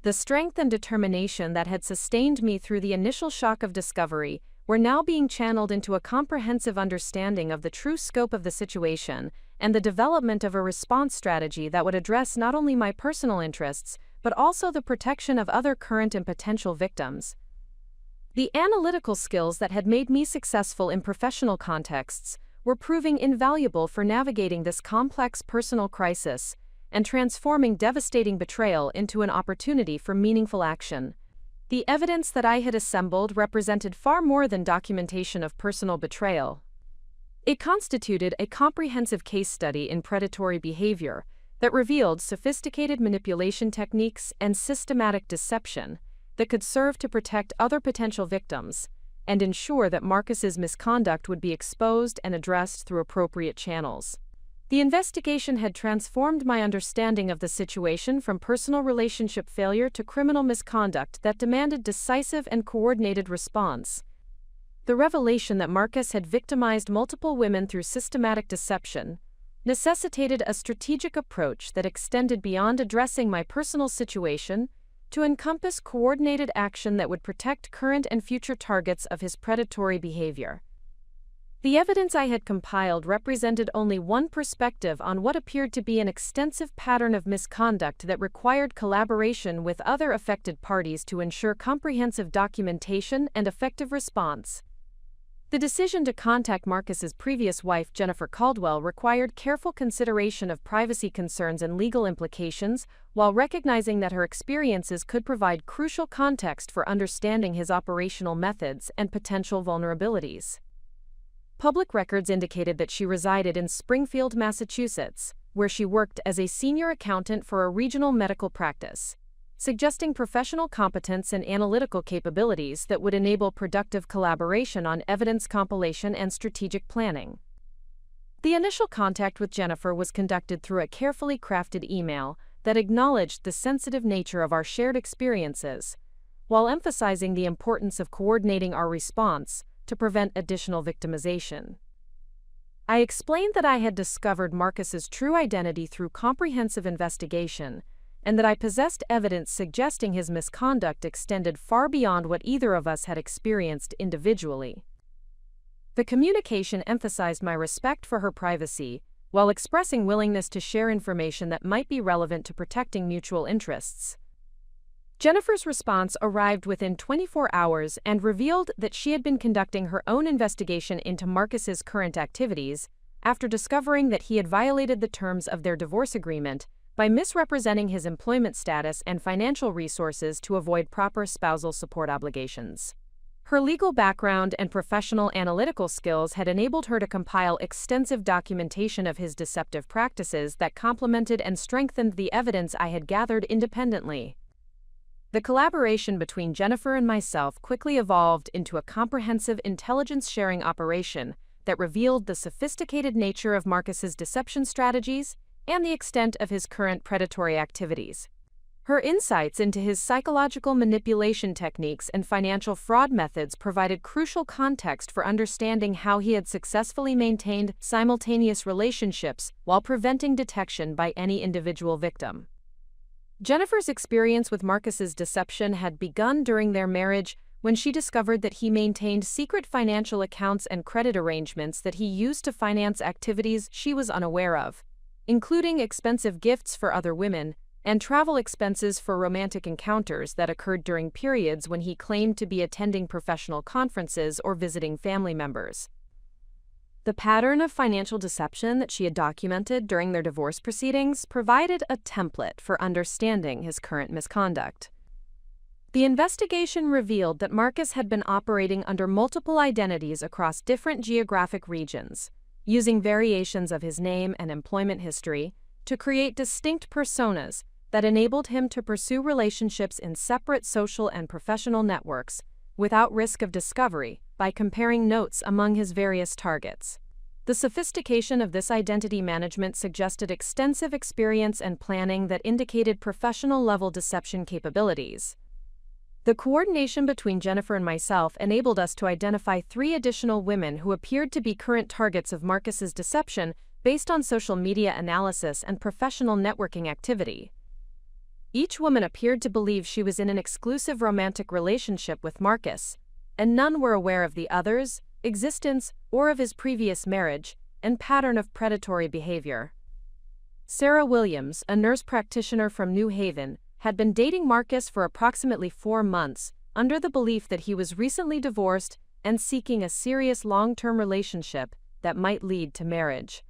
The strength and determination that had sustained me through the initial shock of discovery were now being channeled into a comprehensive understanding of the true scope of the situation and the development of a response strategy that would address not only my personal interests, but also the protection of other current and potential victims. The analytical skills that had made me successful in professional contexts were proving invaluable for navigating this complex personal crisis and transforming devastating betrayal into an opportunity for meaningful action. The evidence that I had assembled represented far more than documentation of personal betrayal. It constituted a comprehensive case study in predatory behavior that revealed sophisticated manipulation techniques and systematic deception that could serve to protect other potential victims and ensure that Marcus's misconduct would be exposed and addressed through appropriate channels. The investigation had transformed my understanding of the situation from personal relationship failure to criminal misconduct that demanded decisive and coordinated response. The revelation that Marcus had victimized multiple women through systematic deception necessitated a strategic approach that extended beyond addressing my personal situation to encompass coordinated action that would protect current and future targets of his predatory behavior. The evidence I had compiled represented only one perspective on what appeared to be an extensive pattern of misconduct that required collaboration with other affected parties to ensure comprehensive documentation and effective response. The decision to contact Marcus's previous wife, Jennifer Caldwell, required careful consideration of privacy concerns and legal implications, while recognizing that her experiences could provide crucial context for understanding his operational methods and potential vulnerabilities. Public records indicated that she resided in Springfield, Massachusetts, where she worked as a senior accountant for a regional medical practice, suggesting professional competence and analytical capabilities that would enable productive collaboration on evidence compilation and strategic planning. The initial contact with Jennifer was conducted through a carefully crafted email that acknowledged the sensitive nature of our shared experiences, while emphasizing the importance of coordinating our response to prevent additional victimization. I explained that I had discovered Marcus's true identity through comprehensive investigation, and that I possessed evidence suggesting his misconduct extended far beyond what either of us had experienced individually. The communication emphasized my respect for her privacy, while expressing willingness to share information that might be relevant to protecting mutual interests. Jennifer's response arrived within 24 hours and revealed that she had been conducting her own investigation into Marcus's current activities after discovering that he had violated the terms of their divorce agreement by misrepresenting his employment status and financial resources to avoid proper spousal support obligations. Her legal background and professional analytical skills had enabled her to compile extensive documentation of his deceptive practices that complemented and strengthened the evidence I had gathered independently. The collaboration between Jennifer and myself quickly evolved into a comprehensive intelligence-sharing operation that revealed the sophisticated nature of Marcus's deception strategies and the extent of his current predatory activities. Her insights into his psychological manipulation techniques and financial fraud methods provided crucial context for understanding how he had successfully maintained simultaneous relationships while preventing detection by any individual victim. Jennifer's experience with Marcus's deception had begun during their marriage when she discovered that he maintained secret financial accounts and credit arrangements that he used to finance activities she was unaware of, including expensive gifts for other women, and travel expenses for romantic encounters that occurred during periods when he claimed to be attending professional conferences or visiting family members. The pattern of financial deception that she had documented during their divorce proceedings provided a template for understanding his current misconduct. The investigation revealed that Marcus had been operating under multiple identities across different geographic regions, using variations of his name and employment history to create distinct personas that enabled him to pursue relationships in separate social and professional networks without risk of discovery by comparing notes among his various targets. The sophistication of this identity management suggested extensive experience and planning that indicated professional-level deception capabilities. The coordination between Jennifer and myself enabled us to identify 3 additional women who appeared to be current targets of Marcus's deception based on social media analysis and professional networking activity. Each woman appeared to believe she was in an exclusive romantic relationship with Marcus, and none were aware of the other's existence or of his previous marriage and pattern of predatory behavior. Sarah Williams, a nurse practitioner from New Haven, had been dating Marcus for approximately 4 months, under the belief that he was recently divorced and seeking a serious long-term relationship that might lead to marriage.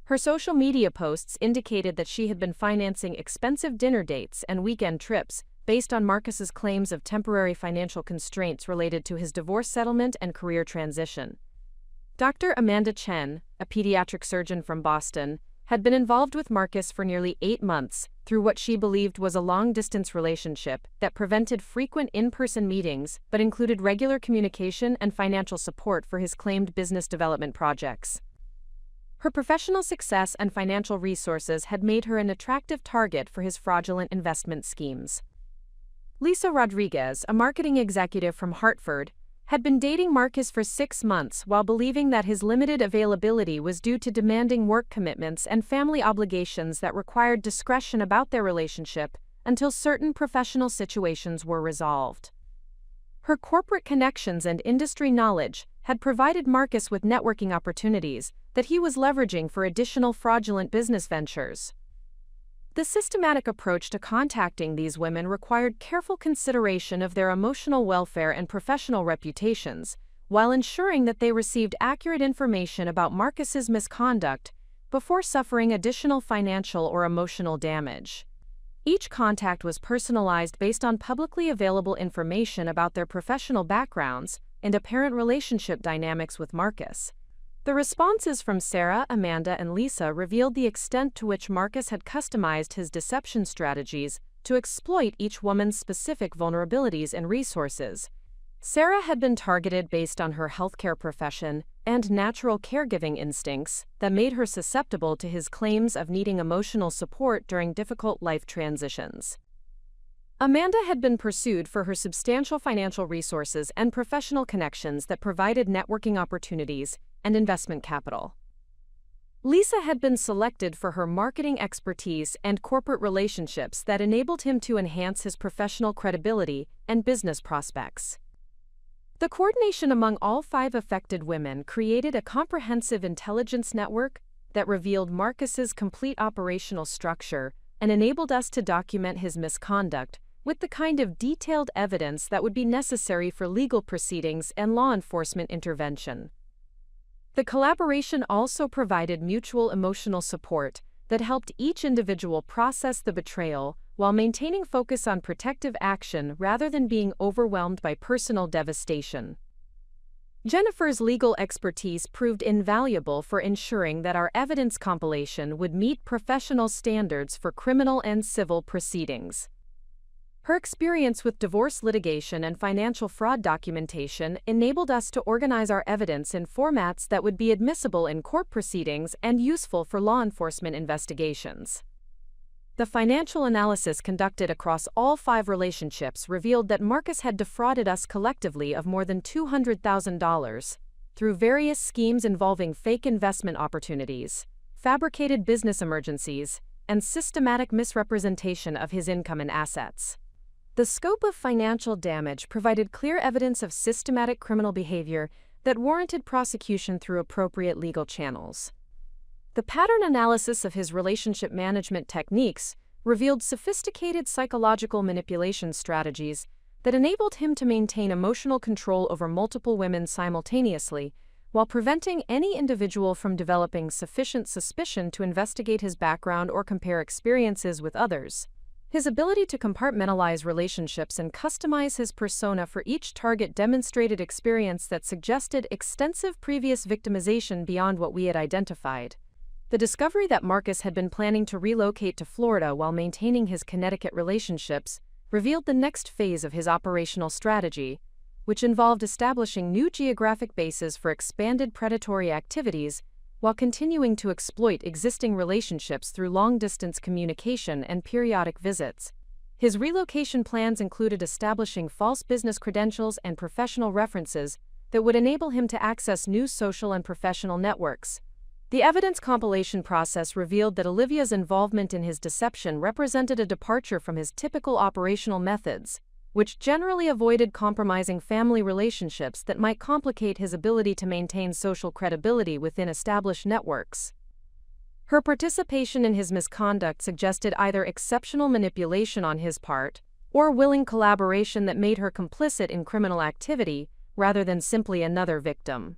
Her social media posts indicated that she had been financing expensive dinner dates and weekend trips based on Marcus's claims of temporary financial constraints related to his divorce settlement and career transition. Dr. Amanda Chen, a pediatric surgeon from Boston, had been involved with Marcus for nearly 8 months through what she believed was a long-distance relationship that prevented frequent in-person meetings but included regular communication and financial support for his claimed business development projects. Her professional success and financial resources had made her an attractive target for his fraudulent investment schemes. Lisa Rodriguez, a marketing executive from Hartford, had been dating Marcus for 6 months while believing that his limited availability was due to demanding work commitments and family obligations that required discretion about their relationship until certain professional situations were resolved. Her corporate connections and industry knowledge had provided Marcus with networking opportunities that he was leveraging for additional fraudulent business ventures. The systematic approach to contacting these women required careful consideration of their emotional welfare and professional reputations, while ensuring that they received accurate information about Marcus's misconduct before suffering additional financial or emotional damage. Each contact was personalized based on publicly available information about their professional backgrounds and apparent relationship dynamics with Marcus. The responses from Sarah, Amanda, and Lisa revealed the extent to which Marcus had customized his deception strategies to exploit each woman's specific vulnerabilities and resources. Sarah had been targeted based on her healthcare profession and natural caregiving instincts that made her susceptible to his claims of needing emotional support during difficult life transitions. Amanda had been pursued for her substantial financial resources and professional connections that provided networking opportunities and investment capital. Lisa had been selected for her marketing expertise and corporate relationships that enabled him to enhance his professional credibility and business prospects. The coordination among all 5 affected women created a comprehensive intelligence network that revealed Marcus's complete operational structure and enabled us to document his misconduct with the kind of detailed evidence that would be necessary for legal proceedings and law enforcement intervention. The collaboration also provided mutual emotional support that helped each individual process the betrayal while maintaining focus on protective action rather than being overwhelmed by personal devastation. Jennifer's legal expertise proved invaluable for ensuring that our evidence compilation would meet professional standards for criminal and civil proceedings. Her experience with divorce litigation and financial fraud documentation enabled us to organize our evidence in formats that would be admissible in court proceedings and useful for law enforcement investigations. The financial analysis conducted across all 5 relationships revealed that Marcus had defrauded us collectively of more than $200,000 through various schemes involving fake investment opportunities, fabricated business emergencies, and systematic misrepresentation of his income and assets. The scope of financial damage provided clear evidence of systematic criminal behavior that warranted prosecution through appropriate legal channels. The pattern analysis of his relationship management techniques revealed sophisticated psychological manipulation strategies that enabled him to maintain emotional control over multiple women simultaneously, while preventing any individual from developing sufficient suspicion to investigate his background or compare experiences with others. His ability to compartmentalize relationships and customize his persona for each target demonstrated experience that suggested extensive previous victimization beyond what we had identified. The discovery that Marcus had been planning to relocate to Florida while maintaining his Connecticut relationships revealed the next phase of his operational strategy, which involved establishing new geographic bases for expanded predatory activities while continuing to exploit existing relationships through long-distance communication and periodic visits. His relocation plans included establishing false business credentials and professional references that would enable him to access new social and professional networks. The evidence compilation process revealed that Olivia's involvement in his deception represented a departure from his typical operational methods, which generally avoided compromising family relationships that might complicate his ability to maintain social credibility within established networks. Her participation in his misconduct suggested either exceptional manipulation on his part or willing collaboration that made her complicit in criminal activity rather than simply another victim.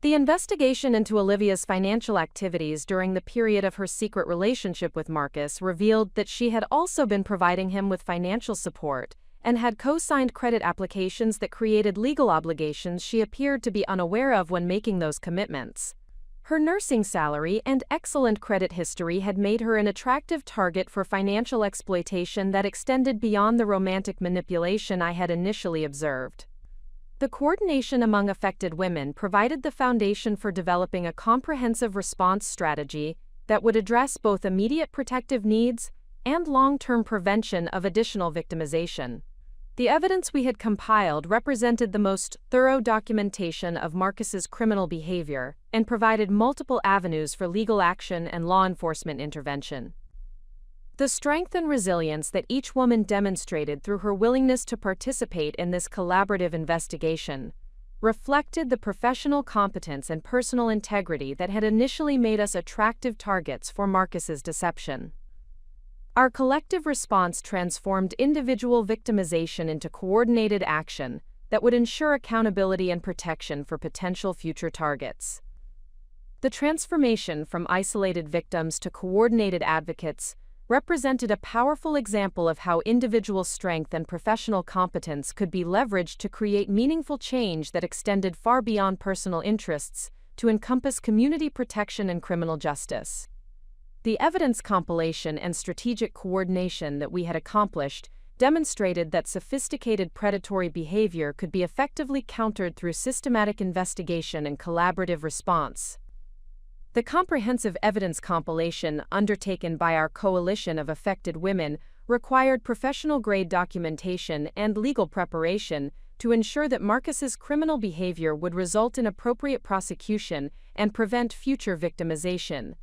The investigation into Olivia's financial activities during the period of her secret relationship with Marcus revealed that she had also been providing him with financial support and had co-signed credit applications that created legal obligations she appeared to be unaware of when making those commitments. Her nursing salary and excellent credit history had made her an attractive target for financial exploitation that extended beyond the romantic manipulation I had initially observed. The coordination among affected women provided the foundation for developing a comprehensive response strategy that would address both immediate protective needs and long-term prevention of additional victimization. The evidence we had compiled represented the most thorough documentation of Marcus's criminal behavior and provided multiple avenues for legal action and law enforcement intervention. The strength and resilience that each woman demonstrated through her willingness to participate in this collaborative investigation reflected the professional competence and personal integrity that had initially made us attractive targets for Marcus's deception. Our collective response transformed individual victimization into coordinated action that would ensure accountability and protection for potential future targets. The transformation from isolated victims to coordinated advocates represented a powerful example of how individual strength and professional competence could be leveraged to create meaningful change that extended far beyond personal interests to encompass community protection and criminal justice. The evidence compilation and strategic coordination that we had accomplished demonstrated that sophisticated predatory behavior could be effectively countered through systematic investigation and collaborative response. The comprehensive evidence compilation undertaken by our coalition of affected women required professional-grade documentation and legal preparation to ensure that Marcus's criminal behavior would result in appropriate prosecution and prevent future victimization.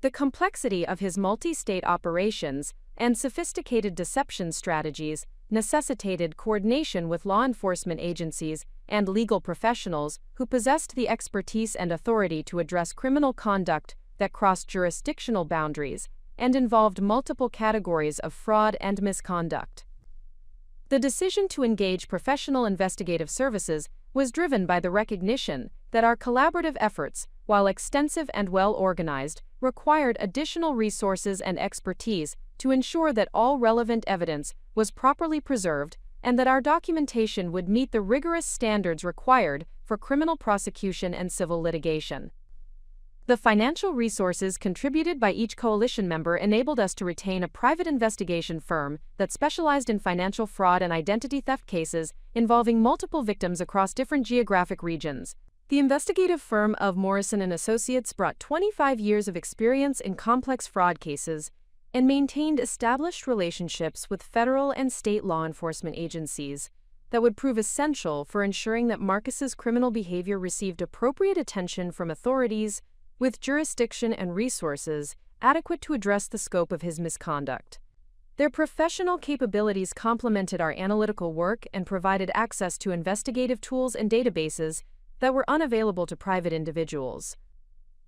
The complexity of his multi-state operations and sophisticated deception strategies necessitated coordination with law enforcement agencies and legal professionals who possessed the expertise and authority to address criminal conduct that crossed jurisdictional boundaries and involved multiple categories of fraud and misconduct. The decision to engage professional investigative services was driven by the recognition that our collaborative efforts, while extensive and well-organized, required additional resources and expertise to ensure that all relevant evidence was properly preserved and that our documentation would meet the rigorous standards required for criminal prosecution and civil litigation. The financial resources contributed by each coalition member enabled us to retain a private investigation firm that specialized in financial fraud and identity theft cases involving multiple victims across different geographic regions. The investigative firm of Morrison & Associates brought 25 years of experience in complex fraud cases and maintained established relationships with federal and state law enforcement agencies that would prove essential for ensuring that Marcus's criminal behavior received appropriate attention from authorities with jurisdiction and resources adequate to address the scope of his misconduct. Their professional capabilities complemented our analytical work and provided access to investigative tools and databases that were unavailable to private individuals.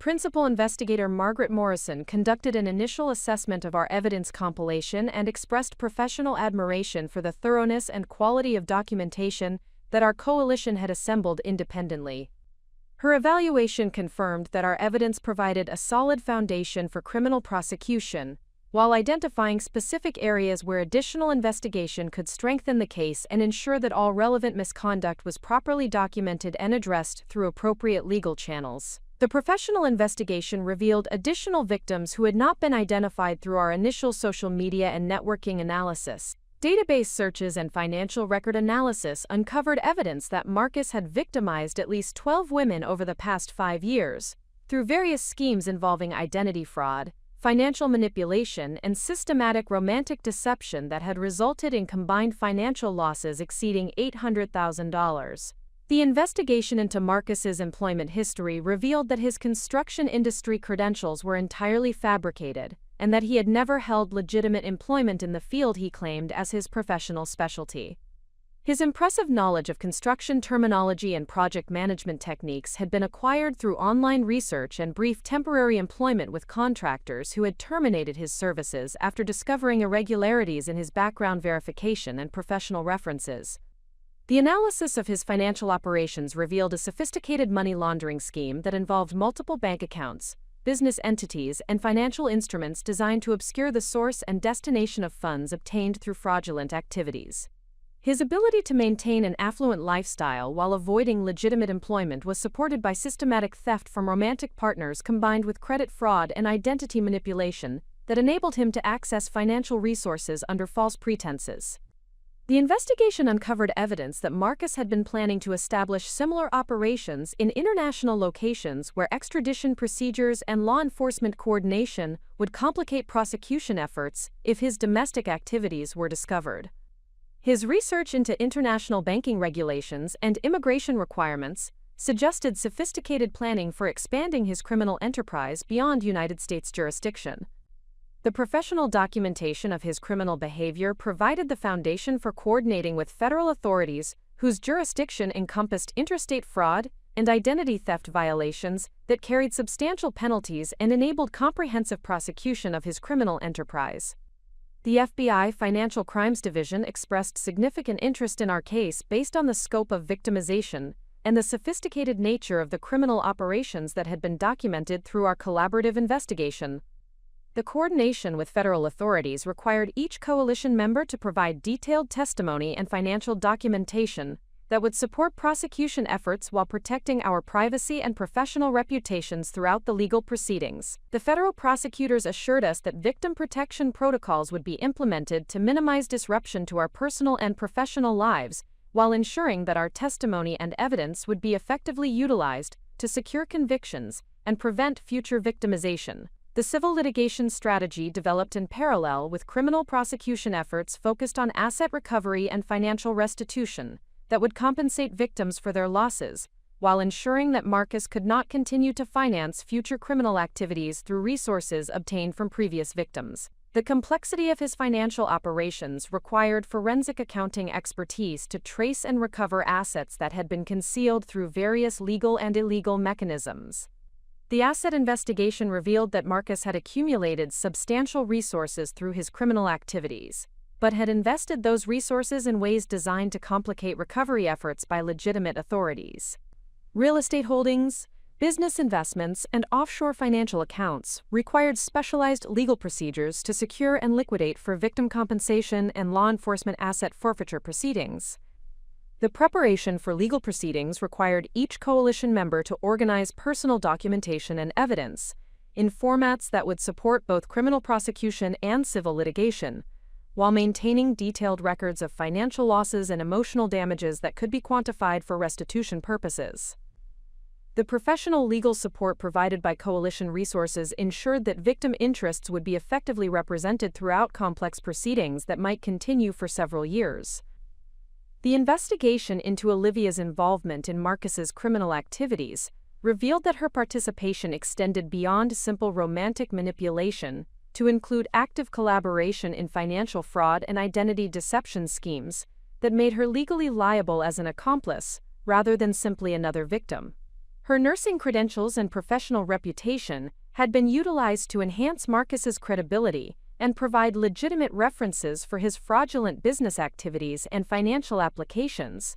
Principal Investigator Margaret Morrison conducted an initial assessment of our evidence compilation and expressed professional admiration for the thoroughness and quality of documentation that our coalition had assembled independently. Her evaluation confirmed that our evidence provided a solid foundation for criminal prosecution, while identifying specific areas where additional investigation could strengthen the case and ensure that all relevant misconduct was properly documented and addressed through appropriate legal channels. The professional investigation revealed additional victims who had not been identified through our initial social media and networking analysis. Database searches and financial record analysis uncovered evidence that Marcus had victimized at least 12 women over the past 5 years, through various schemes involving identity fraud, financial manipulation, and systematic romantic deception that had resulted in combined financial losses exceeding $800,000. The investigation into Marcus's employment history revealed that his construction industry credentials were entirely fabricated, and that he had never held legitimate employment in the field he claimed as his professional specialty. His impressive knowledge of construction terminology and project management techniques had been acquired through online research and brief temporary employment with contractors who had terminated his services after discovering irregularities in his background verification and professional references. The analysis of his financial operations revealed a sophisticated money laundering scheme that involved multiple bank accounts, business entities, and financial instruments designed to obscure the source and destination of funds obtained through fraudulent activities. His ability to maintain an affluent lifestyle while avoiding legitimate employment was supported by systematic theft from romantic partners combined with credit fraud and identity manipulation that enabled him to access financial resources under false pretenses. The investigation uncovered evidence that Marcus had been planning to establish similar operations in international locations where extradition procedures and law enforcement coordination would complicate prosecution efforts if his domestic activities were discovered. His research into international banking regulations and immigration requirements suggested sophisticated planning for expanding his criminal enterprise beyond United States jurisdiction. The professional documentation of his criminal behavior provided the foundation for coordinating with federal authorities whose jurisdiction encompassed interstate fraud and identity theft violations that carried substantial penalties and enabled comprehensive prosecution of his criminal enterprise. The FBI Financial Crimes Division expressed significant interest in our case based on the scope of victimization and the sophisticated nature of the criminal operations that had been documented through our collaborative investigation. The coordination with federal authorities required each coalition member to provide detailed testimony and financial documentation that would support prosecution efforts while protecting our privacy and professional reputations throughout the legal proceedings. The federal prosecutors assured us that victim protection protocols would be implemented to minimize disruption to our personal and professional lives, while ensuring that our testimony and evidence would be effectively utilized to secure convictions and prevent future victimization. The civil litigation strategy developed in parallel with criminal prosecution efforts focused on asset recovery and financial restitution that would compensate victims for their losses, while ensuring that Marcus could not continue to finance future criminal activities through resources obtained from previous victims. The complexity of his financial operations required forensic accounting expertise to trace and recover assets that had been concealed through various legal and illegal mechanisms. The asset investigation revealed that Marcus had accumulated substantial resources through his criminal activities, but had invested those resources in ways designed to complicate recovery efforts by legitimate authorities. Real estate holdings, business investments, and offshore financial accounts required specialized legal procedures to secure and liquidate for victim compensation and law enforcement asset forfeiture proceedings. The preparation for legal proceedings required each coalition member to organize personal documentation and evidence in formats that would support both criminal prosecution and civil litigation, while maintaining detailed records of financial losses and emotional damages that could be quantified for restitution purposes. The professional legal support provided by coalition resources ensured that victim interests would be effectively represented throughout complex proceedings that might continue for several years. The investigation into Olivia's involvement in Marcus's criminal activities revealed that her participation extended beyond simple romantic manipulation to include active collaboration in financial fraud and identity deception schemes that made her legally liable as an accomplice rather than simply another victim. Her nursing credentials and professional reputation had been utilized to enhance Marcus's credibility and provide legitimate references for his fraudulent business activities and financial applications.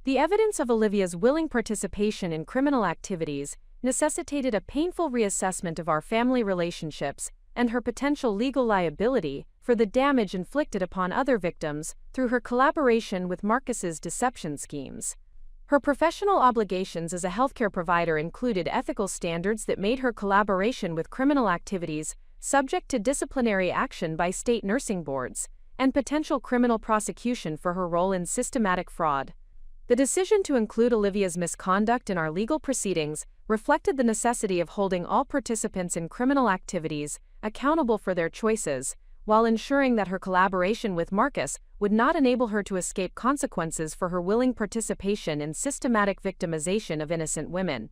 The evidence of Olivia's willing participation in criminal activities necessitated a painful reassessment of our family relationships and her potential legal liability for the damage inflicted upon other victims through her collaboration with Marcus's deception schemes. Her professional obligations as a healthcare provider included ethical standards that made her collaboration with criminal activities subject to disciplinary action by state nursing boards and potential criminal prosecution for her role in systematic fraud. The decision to include Olivia's misconduct in our legal proceedings reflected the necessity of holding all participants in criminal activities accountable for their choices, while ensuring that her collaboration with Marcus would not enable her to escape consequences for her willing participation in systematic victimization of innocent women.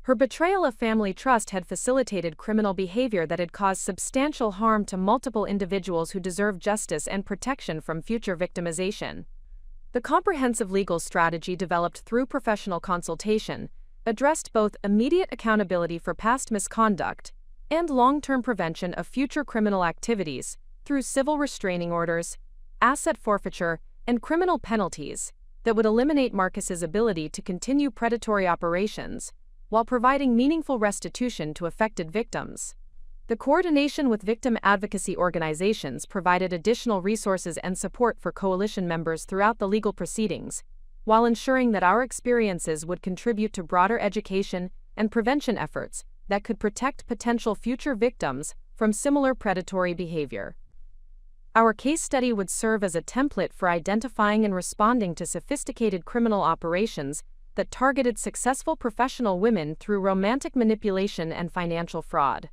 Her betrayal of family trust had facilitated criminal behavior that had caused substantial harm to multiple individuals who deserve justice and protection from future victimization. The comprehensive legal strategy developed through professional consultation addressed both immediate accountability for past misconduct and long-term prevention of future criminal activities through civil restraining orders, asset forfeiture, and criminal penalties that would eliminate Marcus's ability to continue predatory operations while providing meaningful restitution to affected victims. The coordination with victim advocacy organizations provided additional resources and support for coalition members throughout the legal proceedings, while ensuring that our experiences would contribute to broader education and prevention efforts that could protect potential future victims from similar predatory behavior. Our case study would serve as a template for identifying and responding to sophisticated criminal operations that targeted successful professional women through romantic manipulation and financial fraud.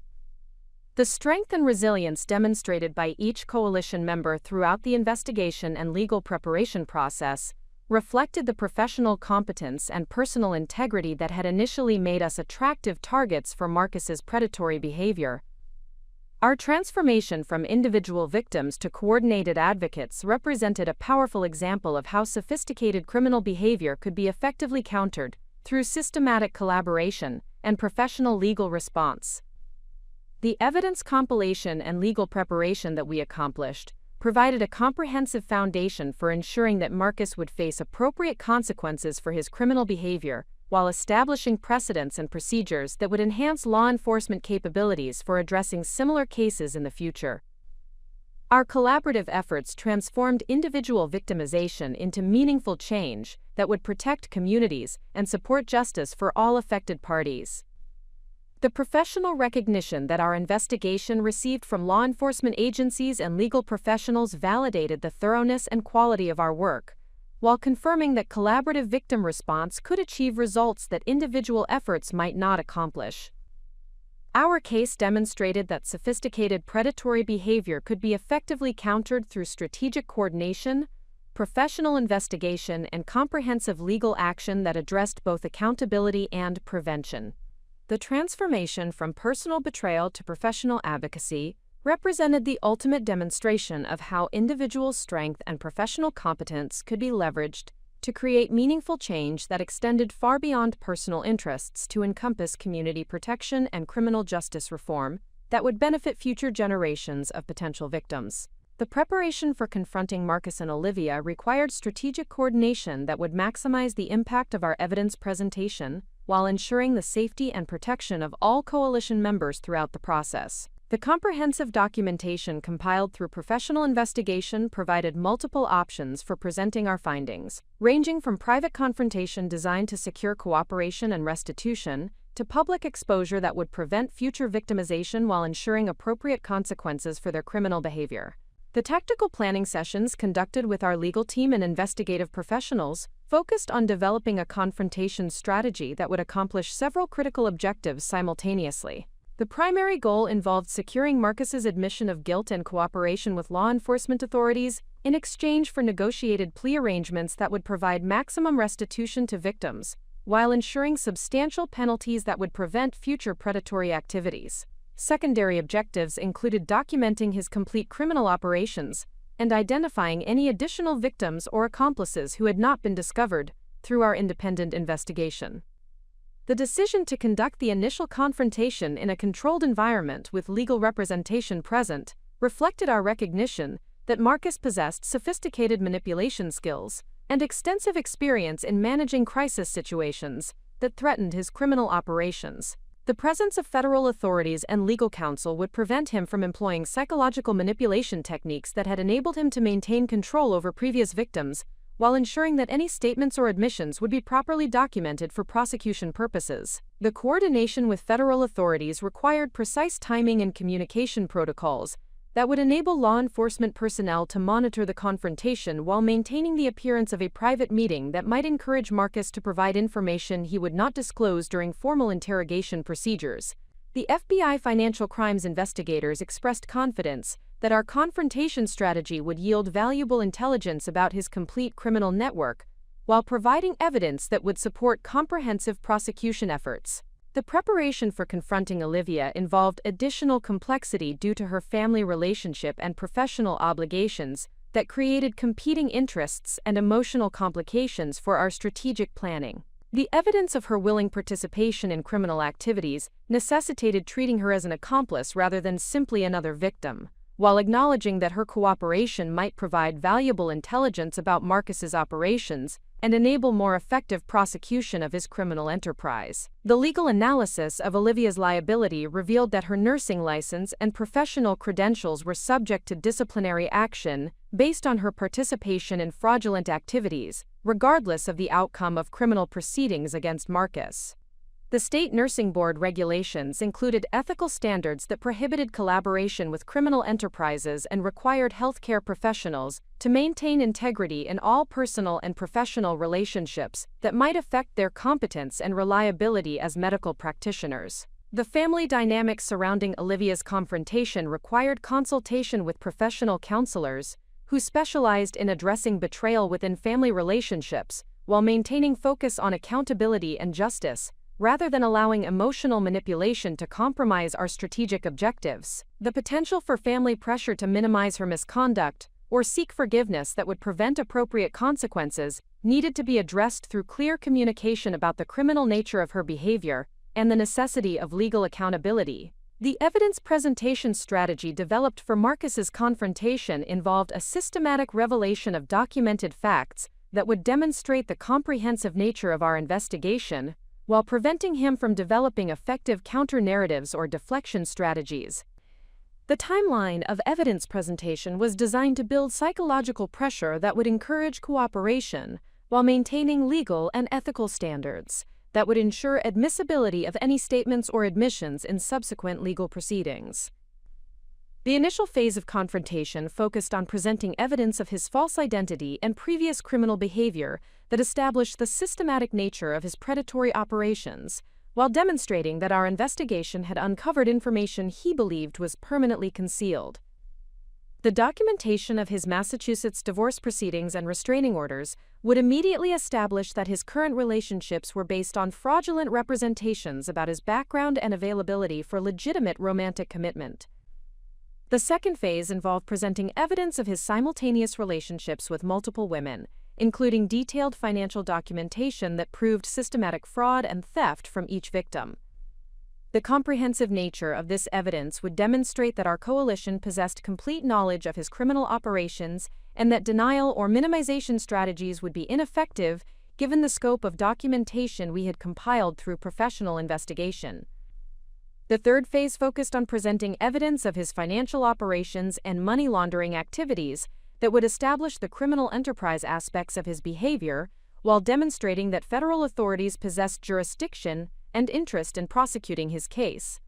The strength and resilience demonstrated by each coalition member throughout the investigation and legal preparation process reflected the professional competence and personal integrity that had initially made us attractive targets for Marcus's predatory behavior. Our transformation from individual victims to coordinated advocates represented a powerful example of how sophisticated criminal behavior could be effectively countered through systematic collaboration and professional legal response. The evidence compilation and legal preparation that we accomplished provided a comprehensive foundation for ensuring that Marcus would face appropriate consequences for his criminal behavior, while establishing precedents and procedures that would enhance law enforcement capabilities for addressing similar cases in the future. Our collaborative efforts transformed individual victimization into meaningful change that would protect communities and support justice for all affected parties. The professional recognition that our investigation received from law enforcement agencies and legal professionals validated the thoroughness and quality of our work, while confirming that collaborative victim response could achieve results that individual efforts might not accomplish. Our case demonstrated that sophisticated predatory behavior could be effectively countered through strategic coordination, professional investigation, and comprehensive legal action that addressed both accountability and prevention. The transformation from personal betrayal to professional advocacy represented the ultimate demonstration of how individual strength and professional competence could be leveraged to create meaningful change that extended far beyond personal interests to encompass community protection and criminal justice reform that would benefit future generations of potential victims. The preparation for confronting Marcus and Olivia required strategic coordination that would maximize the impact of our evidence presentation while ensuring the safety and protection of all coalition members throughout the process. The comprehensive documentation compiled through professional investigation provided multiple options for presenting our findings, ranging from private confrontation designed to secure cooperation and restitution, to public exposure that would prevent future victimization while ensuring appropriate consequences for their criminal behavior. The tactical planning sessions conducted with our legal team and investigative professionals focused on developing a confrontation strategy that would accomplish several critical objectives simultaneously. The primary goal involved securing Marcus's admission of guilt and cooperation with law enforcement authorities in exchange for negotiated plea arrangements that would provide maximum restitution to victims, while ensuring substantial penalties that would prevent future predatory activities. Secondary objectives included documenting his complete criminal operations and identifying any additional victims or accomplices who had not been discovered through our independent investigation. The decision to conduct the initial confrontation in a controlled environment with legal representation present reflected our recognition that Marcus possessed sophisticated manipulation skills and extensive experience in managing crisis situations that threatened his criminal operations. The presence of federal authorities and legal counsel would prevent him from employing psychological manipulation techniques that had enabled him to maintain control over previous victims, while ensuring that any statements or admissions would be properly documented for prosecution purposes. The coordination with federal authorities required precise timing and communication protocols that would enable law enforcement personnel to monitor the confrontation while maintaining the appearance of a private meeting that might encourage Marcus to provide information he would not disclose during formal interrogation procedures. The FBI financial crimes investigators expressed confidence that our confrontation strategy would yield valuable intelligence about his complete criminal network, while providing evidence that would support comprehensive prosecution efforts. The preparation for confronting Olivia involved additional complexity due to her family relationship and professional obligations that created competing interests and emotional complications for our strategic planning. The evidence of her willing participation in criminal activities necessitated treating her as an accomplice rather than simply another victim, while acknowledging that her cooperation might provide valuable intelligence about Marcus's operations and enable more effective prosecution of his criminal enterprise. The legal analysis of Olivia's liability revealed that her nursing license and professional credentials were subject to disciplinary action based on her participation in fraudulent activities, regardless of the outcome of criminal proceedings against Marcus. The state nursing board regulations included ethical standards that prohibited collaboration with criminal enterprises and required healthcare professionals to maintain integrity in all personal and professional relationships that might affect their competence and reliability as medical practitioners. The family dynamics surrounding Olivia's confrontation required consultation with professional counselors who specialized in addressing betrayal within family relationships while maintaining focus on accountability and justice, rather than allowing emotional manipulation to compromise our strategic objectives. The potential for family pressure to minimize her misconduct or seek forgiveness that would prevent appropriate consequences needed to be addressed through clear communication about the criminal nature of her behavior and the necessity of legal accountability. The evidence presentation strategy developed for Marcus's confrontation involved a systematic revelation of documented facts that would demonstrate the comprehensive nature of our investigation, while preventing him from developing effective counter-narratives or deflection strategies. The timeline of evidence presentation was designed to build psychological pressure that would encourage cooperation, while maintaining legal and ethical standards that would ensure admissibility of any statements or admissions in subsequent legal proceedings. The initial phase of confrontation focused on presenting evidence of his false identity and previous criminal behavior that established the systematic nature of his predatory operations, while demonstrating that our investigation had uncovered information he believed was permanently concealed. The documentation of his Massachusetts divorce proceedings and restraining orders would immediately establish that his current relationships were based on fraudulent representations about his background and availability for legitimate romantic commitment. The second phase involved presenting evidence of his simultaneous relationships with multiple women, including detailed financial documentation that proved systematic fraud and theft from each victim. The comprehensive nature of this evidence would demonstrate that our coalition possessed complete knowledge of his criminal operations and that denial or minimization strategies would be ineffective given the scope of documentation we had compiled through professional investigation. The third phase focused on presenting evidence of his financial operations and money laundering activities that would establish the criminal enterprise aspects of his behavior, while demonstrating that federal authorities possessed jurisdiction and interest in prosecuting his case.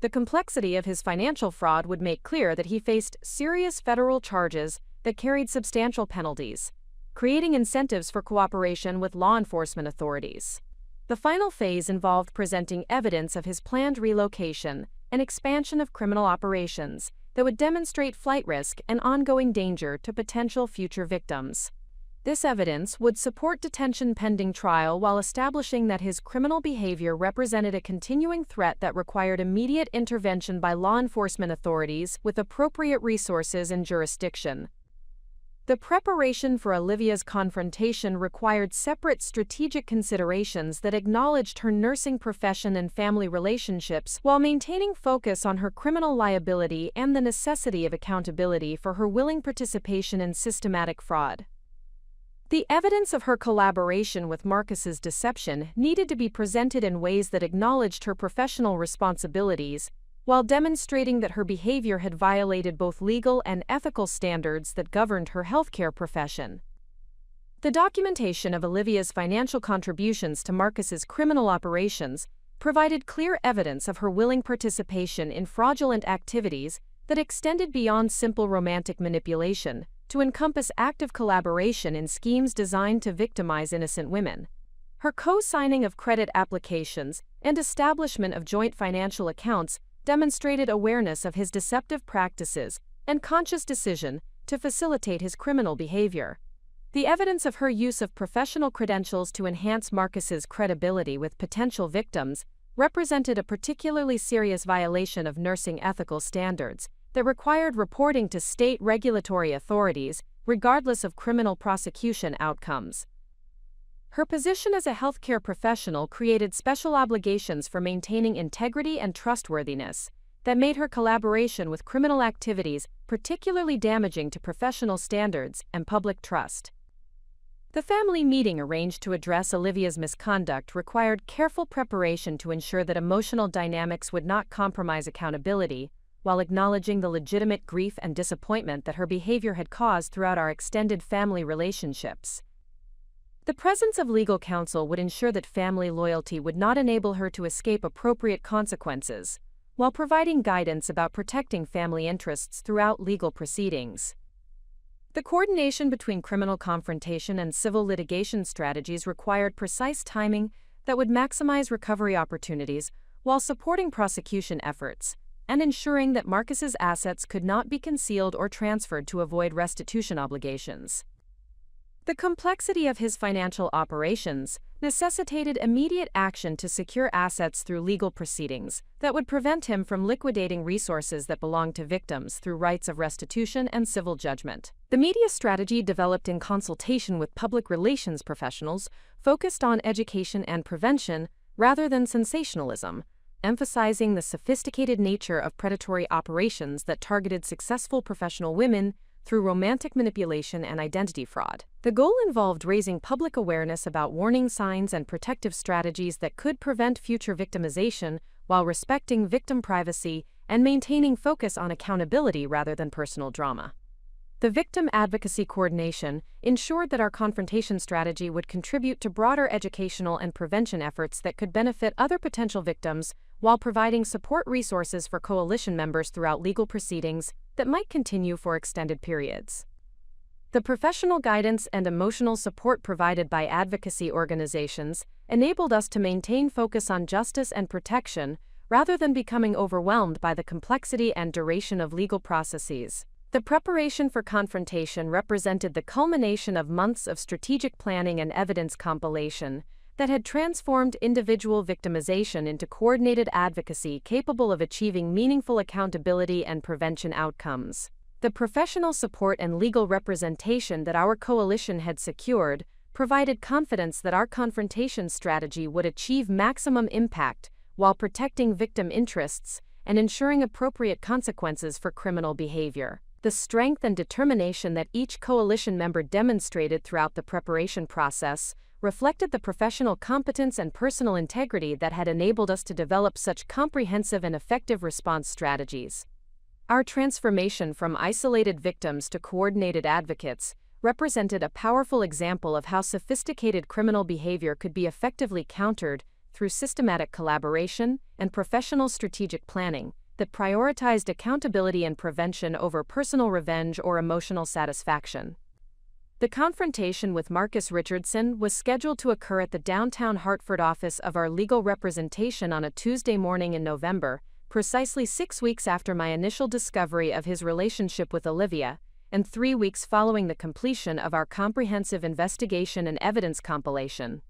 The complexity of his financial fraud would make clear that he faced serious federal charges that carried substantial penalties, creating incentives for cooperation with law enforcement authorities. The final phase involved presenting evidence of his planned relocation and expansion of criminal operations that would demonstrate flight risk and ongoing danger to potential future victims. This evidence would support detention pending trial while establishing that his criminal behavior represented a continuing threat that required immediate intervention by law enforcement authorities with appropriate resources and jurisdiction. The preparation for Olivia's confrontation required separate strategic considerations that acknowledged her nursing profession and family relationships while maintaining focus on her criminal liability and the necessity of accountability for her willing participation in systematic fraud. The evidence of her collaboration with Marcus's deception needed to be presented in ways that acknowledged her professional responsibilities, while demonstrating that her behavior had violated both legal and ethical standards that governed her healthcare profession. The documentation of Olivia's financial contributions to Marcus's criminal operations provided clear evidence of her willing participation in fraudulent activities that extended beyond simple romantic manipulation to encompass active collaboration in schemes designed to victimize innocent women. Her co-signing of credit applications and establishment of joint financial accounts demonstrated awareness of his deceptive practices and conscious decision to facilitate his criminal behavior. The evidence of her use of professional credentials to enhance Marcus's credibility with potential victims represented a particularly serious violation of nursing ethical standards that required reporting to state regulatory authorities, regardless of criminal prosecution outcomes. Her position as a healthcare professional created special obligations for maintaining integrity and trustworthiness that made her collaboration with criminal activities particularly damaging to professional standards and public trust. The family meeting arranged to address Olivia's misconduct required careful preparation to ensure that emotional dynamics would not compromise accountability, while acknowledging the legitimate grief and disappointment that her behavior had caused throughout our extended family relationships. The presence of legal counsel would ensure that family loyalty would not enable her to escape appropriate consequences, while providing guidance about protecting family interests throughout legal proceedings. The coordination between criminal confrontation and civil litigation strategies required precise timing that would maximize recovery opportunities while supporting prosecution efforts and ensuring that Marcus's assets could not be concealed or transferred to avoid restitution obligations. The complexity of his financial operations necessitated immediate action to secure assets through legal proceedings that would prevent him from liquidating resources that belonged to victims through rights of restitution and civil judgment. The media strategy developed in consultation with public relations professionals focused on education and prevention rather than sensationalism, emphasizing the sophisticated nature of predatory operations that targeted successful professional women through romantic manipulation and identity fraud. The goal involved raising public awareness about warning signs and protective strategies that could prevent future victimization while respecting victim privacy and maintaining focus on accountability rather than personal drama. The victim advocacy coordination ensured that our confrontation strategy would contribute to broader educational and prevention efforts that could benefit other potential victims while providing support resources for coalition members throughout legal proceedings that might continue for extended periods. The professional guidance and emotional support provided by advocacy organizations enabled us to maintain focus on justice and protection rather than becoming overwhelmed by the complexity and duration of legal processes. The preparation for confrontation represented the culmination of months of strategic planning and evidence compilation that had transformed individual victimization into coordinated advocacy capable of achieving meaningful accountability and prevention outcomes. The professional support and legal representation that our coalition had secured provided confidence that our confrontation strategy would achieve maximum impact while protecting victim interests and ensuring appropriate consequences for criminal behavior. The strength and determination that each coalition member demonstrated throughout the preparation process reflected the professional competence and personal integrity that had enabled us to develop such comprehensive and effective response strategies. Our transformation from isolated victims to coordinated advocates represented a powerful example of how sophisticated criminal behavior could be effectively countered through systematic collaboration and professional strategic planning that prioritized accountability and prevention over personal revenge or emotional satisfaction. The confrontation with Marcus Richardson was scheduled to occur at the downtown Hartford office of our legal representation on a Tuesday morning in November, precisely 6 weeks after my initial discovery of his relationship with Olivia, and 3 weeks following the completion of our comprehensive investigation and evidence compilation.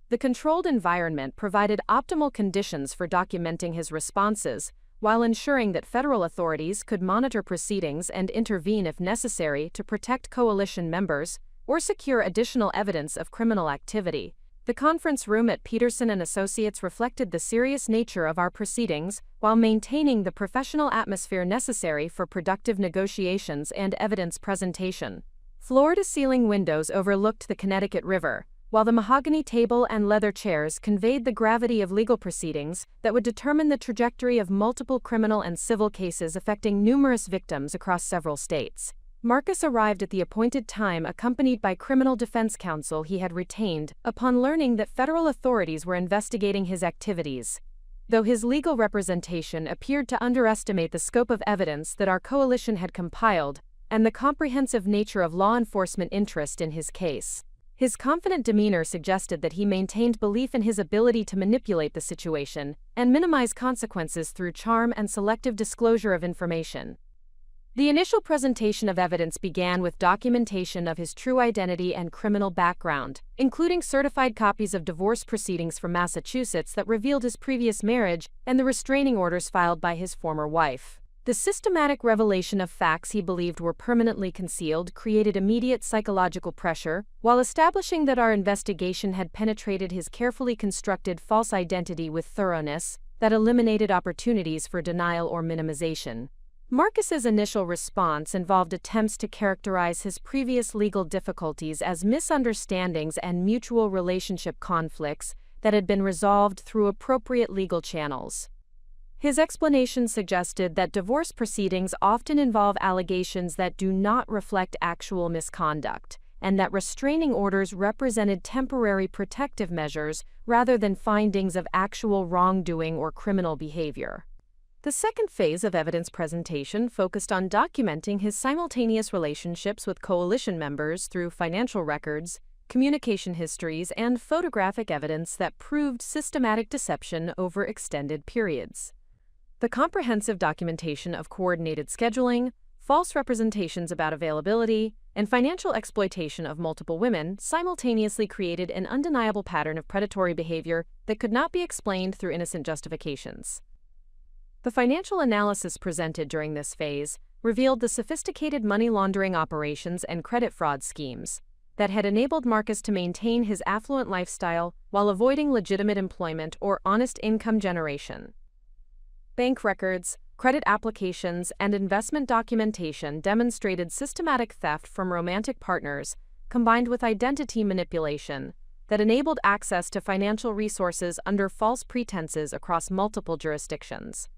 The controlled environment provided optimal conditions for documenting his responses, while ensuring that federal authorities could monitor proceedings and intervene if necessary to protect coalition members or secure additional evidence of criminal activity. The conference room at Peterson & Associates reflected the serious nature of our proceedings while maintaining the professional atmosphere necessary for productive negotiations and evidence presentation. Floor-to-ceiling windows overlooked the Connecticut River, while the mahogany table and leather chairs conveyed the gravity of legal proceedings that would determine the trajectory of multiple criminal and civil cases affecting numerous victims across several states. Marcus arrived at the appointed time accompanied by criminal defense counsel he had retained upon learning that federal authorities were investigating his activities. Though his legal representation appeared to underestimate the scope of evidence that our coalition had compiled and the comprehensive nature of law enforcement interest in his case, his confident demeanor suggested that he maintained belief in his ability to manipulate the situation and minimize consequences through charm and selective disclosure of information. The initial presentation of evidence began with documentation of his true identity and criminal background, including certified copies of divorce proceedings from Massachusetts that revealed his previous marriage and the restraining orders filed by his former wife. The systematic revelation of facts he believed were permanently concealed created immediate psychological pressure, while establishing that our investigation had penetrated his carefully constructed false identity with thoroughness that eliminated opportunities for denial or minimization. Marcus's initial response involved attempts to characterize his previous legal difficulties as misunderstandings and mutual relationship conflicts that had been resolved through appropriate legal channels. His explanation suggested that divorce proceedings often involve allegations that do not reflect actual misconduct, and that restraining orders represented temporary protective measures rather than findings of actual wrongdoing or criminal behavior. The second phase of evidence presentation focused on documenting his simultaneous relationships with coalition members through financial records, communication histories, and photographic evidence that proved systematic deception over extended periods. The comprehensive documentation of coordinated scheduling, false representations about availability, and financial exploitation of multiple women simultaneously created an undeniable pattern of predatory behavior that could not be explained through innocent justifications. The financial analysis presented during this phase revealed the sophisticated money laundering operations and credit fraud schemes that had enabled Marcus to maintain his affluent lifestyle while avoiding legitimate employment or honest income generation. Bank records, credit applications, and investment documentation demonstrated systematic theft from romantic partners, combined with identity manipulation, that enabled access to financial resources under false pretenses across multiple jurisdictions.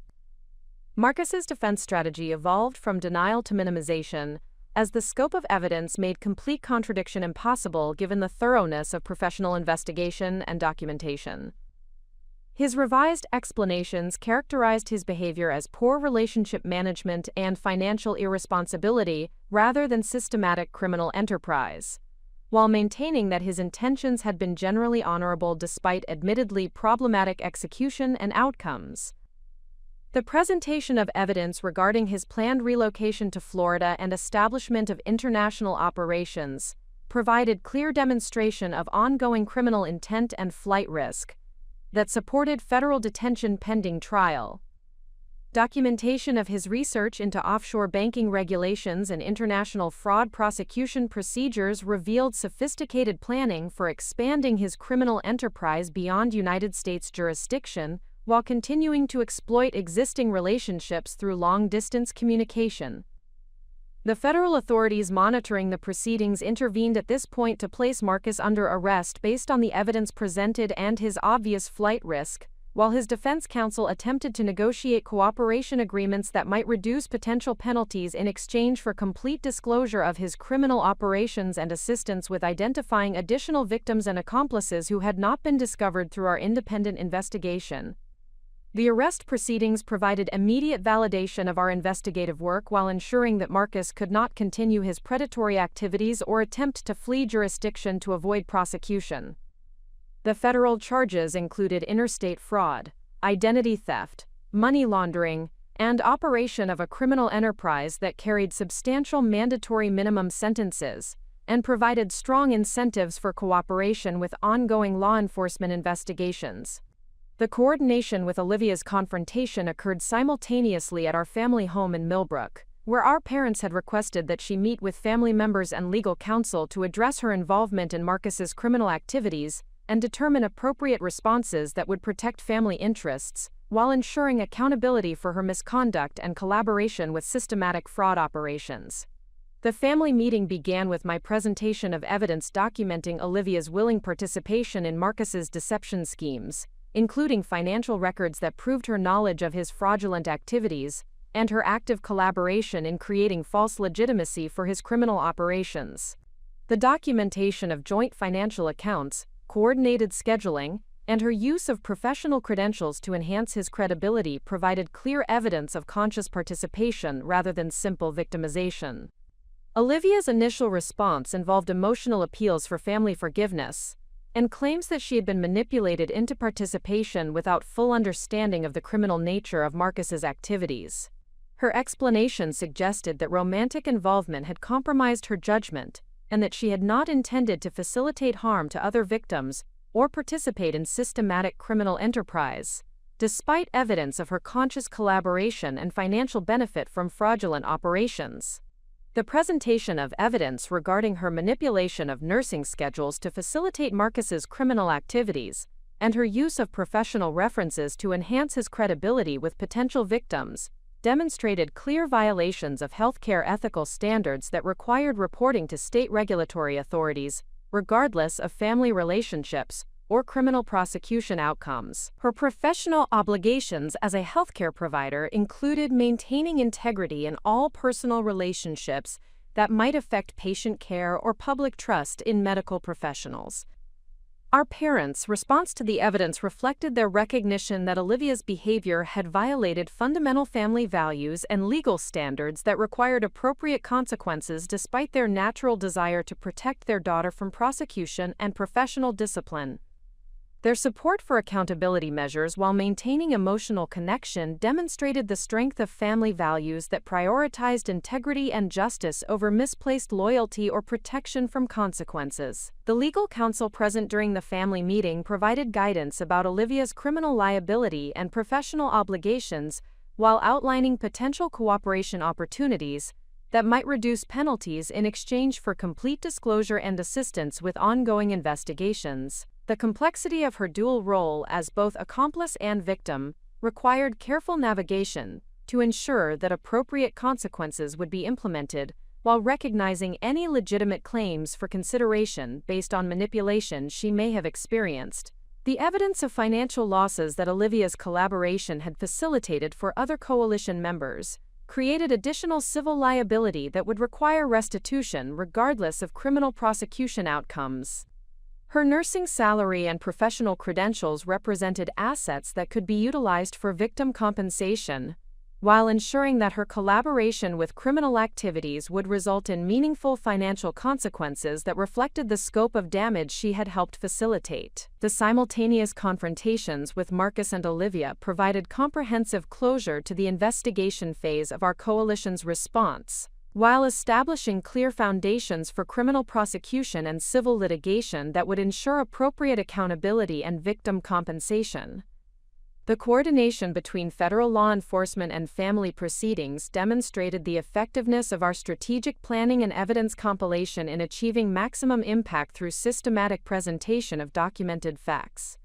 Marcus's defense strategy evolved from denial to minimization, as the scope of evidence made complete contradiction impossible given the thoroughness of professional investigation and documentation. His revised explanations characterized his behavior as poor relationship management and financial irresponsibility rather than systematic criminal enterprise, while maintaining that his intentions had been generally honorable despite admittedly problematic execution and outcomes. The presentation of evidence regarding his planned relocation to Florida and establishment of international operations provided clear demonstration of ongoing criminal intent and flight risk that supported federal detention pending trial. Documentation of his research into offshore banking regulations and international fraud prosecution procedures revealed sophisticated planning for expanding his criminal enterprise beyond United States jurisdiction while continuing to exploit existing relationships through long-distance communication. The federal authorities monitoring the proceedings intervened at this point to place Marcus under arrest based on the evidence presented and his obvious flight risk, while his defense counsel attempted to negotiate cooperation agreements that might reduce potential penalties in exchange for complete disclosure of his criminal operations and assistance with identifying additional victims and accomplices who had not been discovered through our independent investigation. The arrest proceedings provided immediate validation of our investigative work while ensuring that Marcus could not continue his predatory activities or attempt to flee jurisdiction to avoid prosecution. The federal charges included interstate fraud, identity theft, money laundering, and operation of a criminal enterprise that carried substantial mandatory minimum sentences and provided strong incentives for cooperation with ongoing law enforcement investigations. The coordination with Olivia's confrontation occurred simultaneously at our family home in Millbrook, where our parents had requested that she meet with family members and legal counsel to address her involvement in Marcus's criminal activities and determine appropriate responses that would protect family interests, while ensuring accountability for her misconduct and collaboration with systematic fraud operations. The family meeting began with my presentation of evidence documenting Olivia's willing participation in Marcus's deception schemes, including financial records that proved her knowledge of his fraudulent activities and her active collaboration in creating false legitimacy for his criminal operations. The documentation of joint financial accounts, coordinated scheduling, and her use of professional credentials to enhance his credibility provided clear evidence of conscious participation rather than simple victimization. Olivia's initial response involved emotional appeals for family forgiveness and claims that she had been manipulated into participation without full understanding of the criminal nature of Marcus's activities. Her explanation suggested that romantic involvement had compromised her judgment and that she had not intended to facilitate harm to other victims or participate in systematic criminal enterprise, despite evidence of her conscious collaboration and financial benefit from fraudulent operations. The presentation of evidence regarding her manipulation of nursing schedules to facilitate Marcus's criminal activities and her use of professional references to enhance his credibility with potential victims demonstrated clear violations of healthcare ethical standards that required reporting to state regulatory authorities, regardless of family relationships or criminal prosecution outcomes. Her professional obligations as a healthcare provider included maintaining integrity in all personal relationships that might affect patient care or public trust in medical professionals. Our parents' response to the evidence reflected their recognition that Olivia's behavior had violated fundamental family values and legal standards that required appropriate consequences despite their natural desire to protect their daughter from prosecution and professional discipline. Their support for accountability measures while maintaining emotional connection demonstrated the strength of family values that prioritized integrity and justice over misplaced loyalty or protection from consequences. The legal counsel present during the family meeting provided guidance about Olivia's criminal liability and professional obligations while outlining potential cooperation opportunities that might reduce penalties in exchange for complete disclosure and assistance with ongoing investigations. The complexity of her dual role as both accomplice and victim required careful navigation to ensure that appropriate consequences would be implemented while recognizing any legitimate claims for consideration based on manipulation she may have experienced. The evidence of financial losses that Olivia's collaboration had facilitated for other coalition members created additional civil liability that would require restitution regardless of criminal prosecution outcomes. Her nursing salary and professional credentials represented assets that could be utilized for victim compensation, while ensuring that her collaboration with criminal activities would result in meaningful financial consequences that reflected the scope of damage she had helped facilitate. The simultaneous confrontations with Marcus and Olivia provided comprehensive closure to the investigation phase of our coalition's response, while establishing clear foundations for criminal prosecution and civil litigation that would ensure appropriate accountability and victim compensation. The coordination between federal law enforcement and family proceedings demonstrated the effectiveness of our strategic planning and evidence compilation in achieving maximum impact through systematic presentation of documented facts.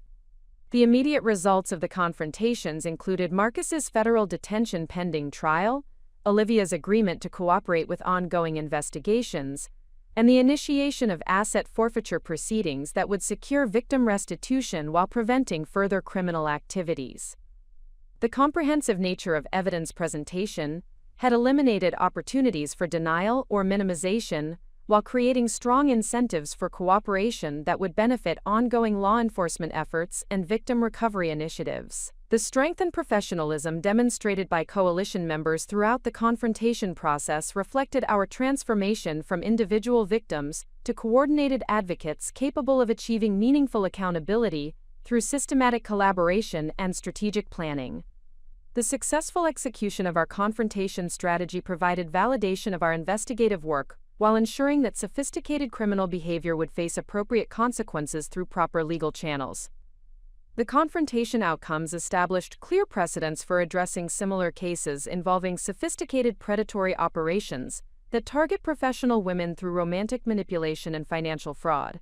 The immediate results of the confrontations included Marcus's federal detention pending trial, Olivia's agreement to cooperate with ongoing investigations, and the initiation of asset forfeiture proceedings that would secure victim restitution while preventing further criminal activities. The comprehensive nature of evidence presentation had eliminated opportunities for denial or minimization, while creating strong incentives for cooperation that would benefit ongoing law enforcement efforts and victim recovery initiatives. The strength and professionalism demonstrated by coalition members throughout the confrontation process reflected our transformation from individual victims to coordinated advocates capable of achieving meaningful accountability through systematic collaboration and strategic planning. The successful execution of our confrontation strategy provided validation of our investigative work, while ensuring that sophisticated criminal behavior would face appropriate consequences through proper legal channels. The confrontation outcomes established clear precedents for addressing similar cases involving sophisticated predatory operations that target professional women through romantic manipulation and financial fraud.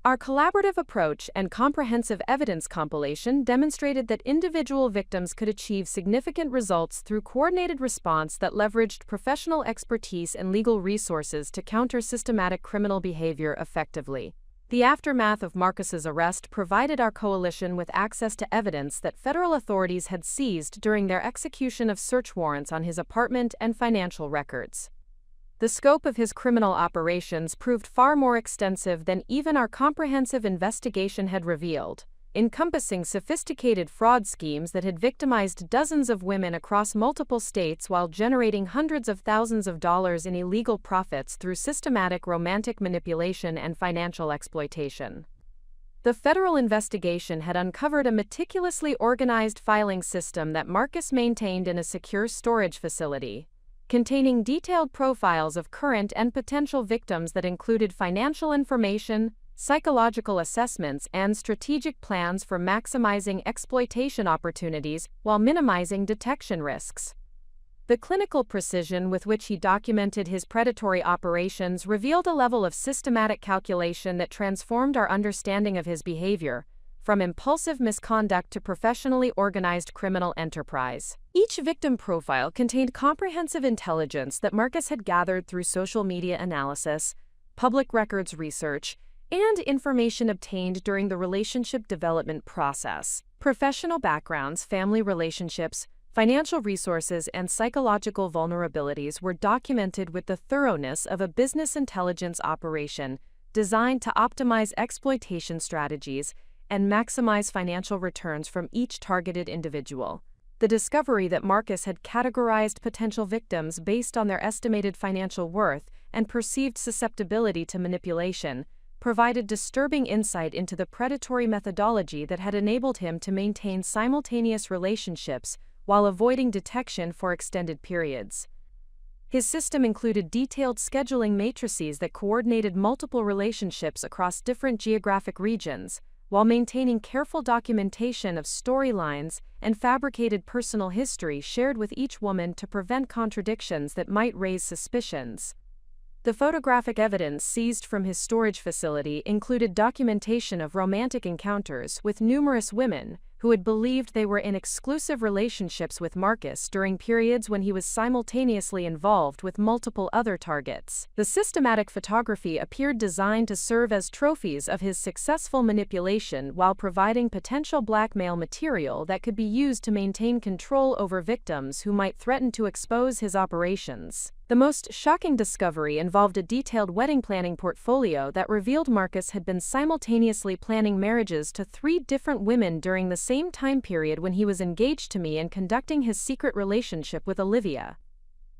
Our collaborative approach and comprehensive evidence compilation demonstrated that individual victims could achieve significant results through coordinated response that leveraged professional expertise and legal resources to counter systematic criminal behavior effectively. The aftermath of Marcus's arrest provided our coalition with access to evidence that federal authorities had seized during their execution of search warrants on his apartment and financial records. The scope of his criminal operations proved far more extensive than even our comprehensive investigation had revealed, encompassing sophisticated fraud schemes that had victimized dozens of women across multiple states while generating hundreds of thousands of dollars in illegal profits through systematic romantic manipulation and financial exploitation. The federal investigation had uncovered a meticulously organized filing system that Marcus maintained in a secure storage facility, containing detailed profiles of current and potential victims that included financial information, psychological assessments, and strategic plans for maximizing exploitation opportunities while minimizing detection risks. The clinical precision with which he documented his predatory operations revealed a level of systematic calculation that transformed our understanding of his behavior, from impulsive misconduct to professionally organized criminal enterprise. Each victim profile contained comprehensive intelligence that Marcus had gathered through social media analysis, public records research, and information obtained during the relationship development process. Professional backgrounds, family relationships, financial resources, and psychological vulnerabilities were documented with the thoroughness of a business intelligence operation designed to optimize exploitation strategies and maximize financial returns from each targeted individual. The discovery that Marcus had categorized potential victims based on their estimated financial worth and perceived susceptibility to manipulation provided disturbing insight into the predatory methodology that had enabled him to maintain simultaneous relationships while avoiding detection for extended periods. His system included detailed scheduling matrices that coordinated multiple relationships across different geographic regions, while maintaining careful documentation of storylines and fabricated personal history shared with each woman to prevent contradictions that might raise suspicions. The photographic evidence seized from his storage facility included documentation of romantic encounters with numerous women who had believed they were in exclusive relationships with Marcus during periods when he was simultaneously involved with multiple other targets. The systematic photography appeared designed to serve as trophies of his successful manipulation while providing potential blackmail material that could be used to maintain control over victims who might threaten to expose his operations. The most shocking discovery involved a detailed wedding planning portfolio that revealed Marcus had been simultaneously planning marriages to 3 different women during the same time period when he was engaged to me and conducting his secret relationship with Olivia.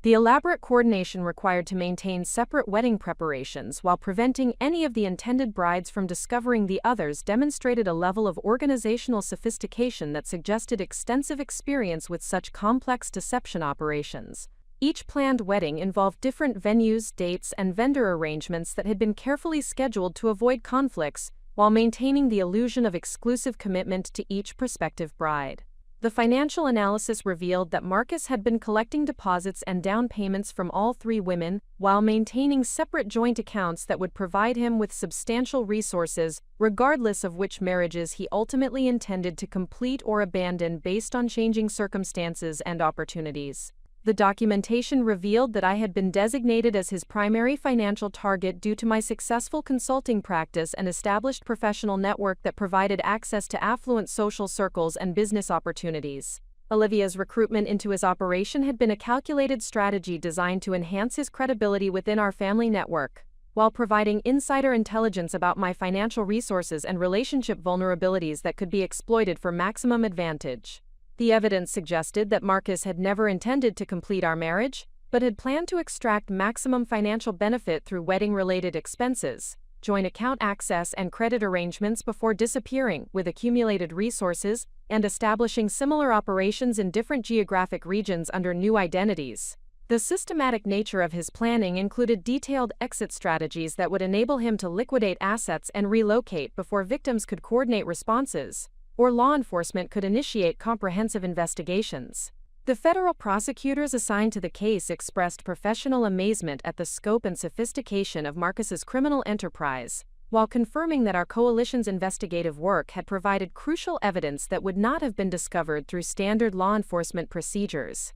The elaborate coordination required to maintain separate wedding preparations while preventing any of the intended brides from discovering the others demonstrated a level of organizational sophistication that suggested extensive experience with such complex deception operations. Each planned wedding involved different venues, dates, and vendor arrangements that had been carefully scheduled to avoid conflicts, while maintaining the illusion of exclusive commitment to each prospective bride. The financial analysis revealed that Marcus had been collecting deposits and down payments from all 3 women, while maintaining separate joint accounts that would provide him with substantial resources, regardless of which marriages he ultimately intended to complete or abandon based on changing circumstances and opportunities. The documentation revealed that I had been designated as his primary financial target due to my successful consulting practice and established professional network that provided access to affluent social circles and business opportunities. Olivia's recruitment into his operation had been a calculated strategy designed to enhance his credibility within our family network, while providing insider intelligence about my financial resources and relationship vulnerabilities that could be exploited for maximum advantage. The evidence suggested that Marcus had never intended to complete our marriage, but had planned to extract maximum financial benefit through wedding-related expenses, joint account access, and credit arrangements before disappearing with accumulated resources and establishing similar operations in different geographic regions under new identities. The systematic nature of his planning included detailed exit strategies that would enable him to liquidate assets and relocate before victims could coordinate responses, or law enforcement could initiate comprehensive investigations. The federal prosecutors assigned to the case expressed professional amazement at the scope and sophistication of Marcus's criminal enterprise, while confirming that our coalition's investigative work had provided crucial evidence that would not have been discovered through standard law enforcement procedures.